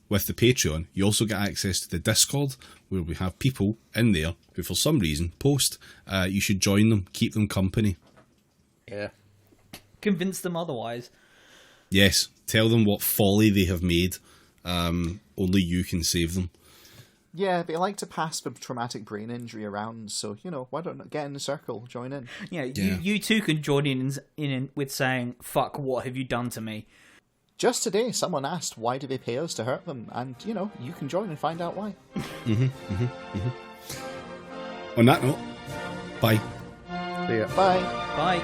with the Patreon, you also get access to the Discord, where we have people in there who, for some reason, post. You should join them, keep them company. Yeah. Convince them otherwise. Yes, tell them what folly they have made. Only you can save them. Yeah, they like to pass the traumatic brain injury around, so, why don't get in the circle, join in. Yeah, you too can join in with saying, fuck, what have you done to me? Just today, someone asked, why do they pay us to hurt them? And, you can join and find out why. On that note, bye. See ya. Bye. Bye.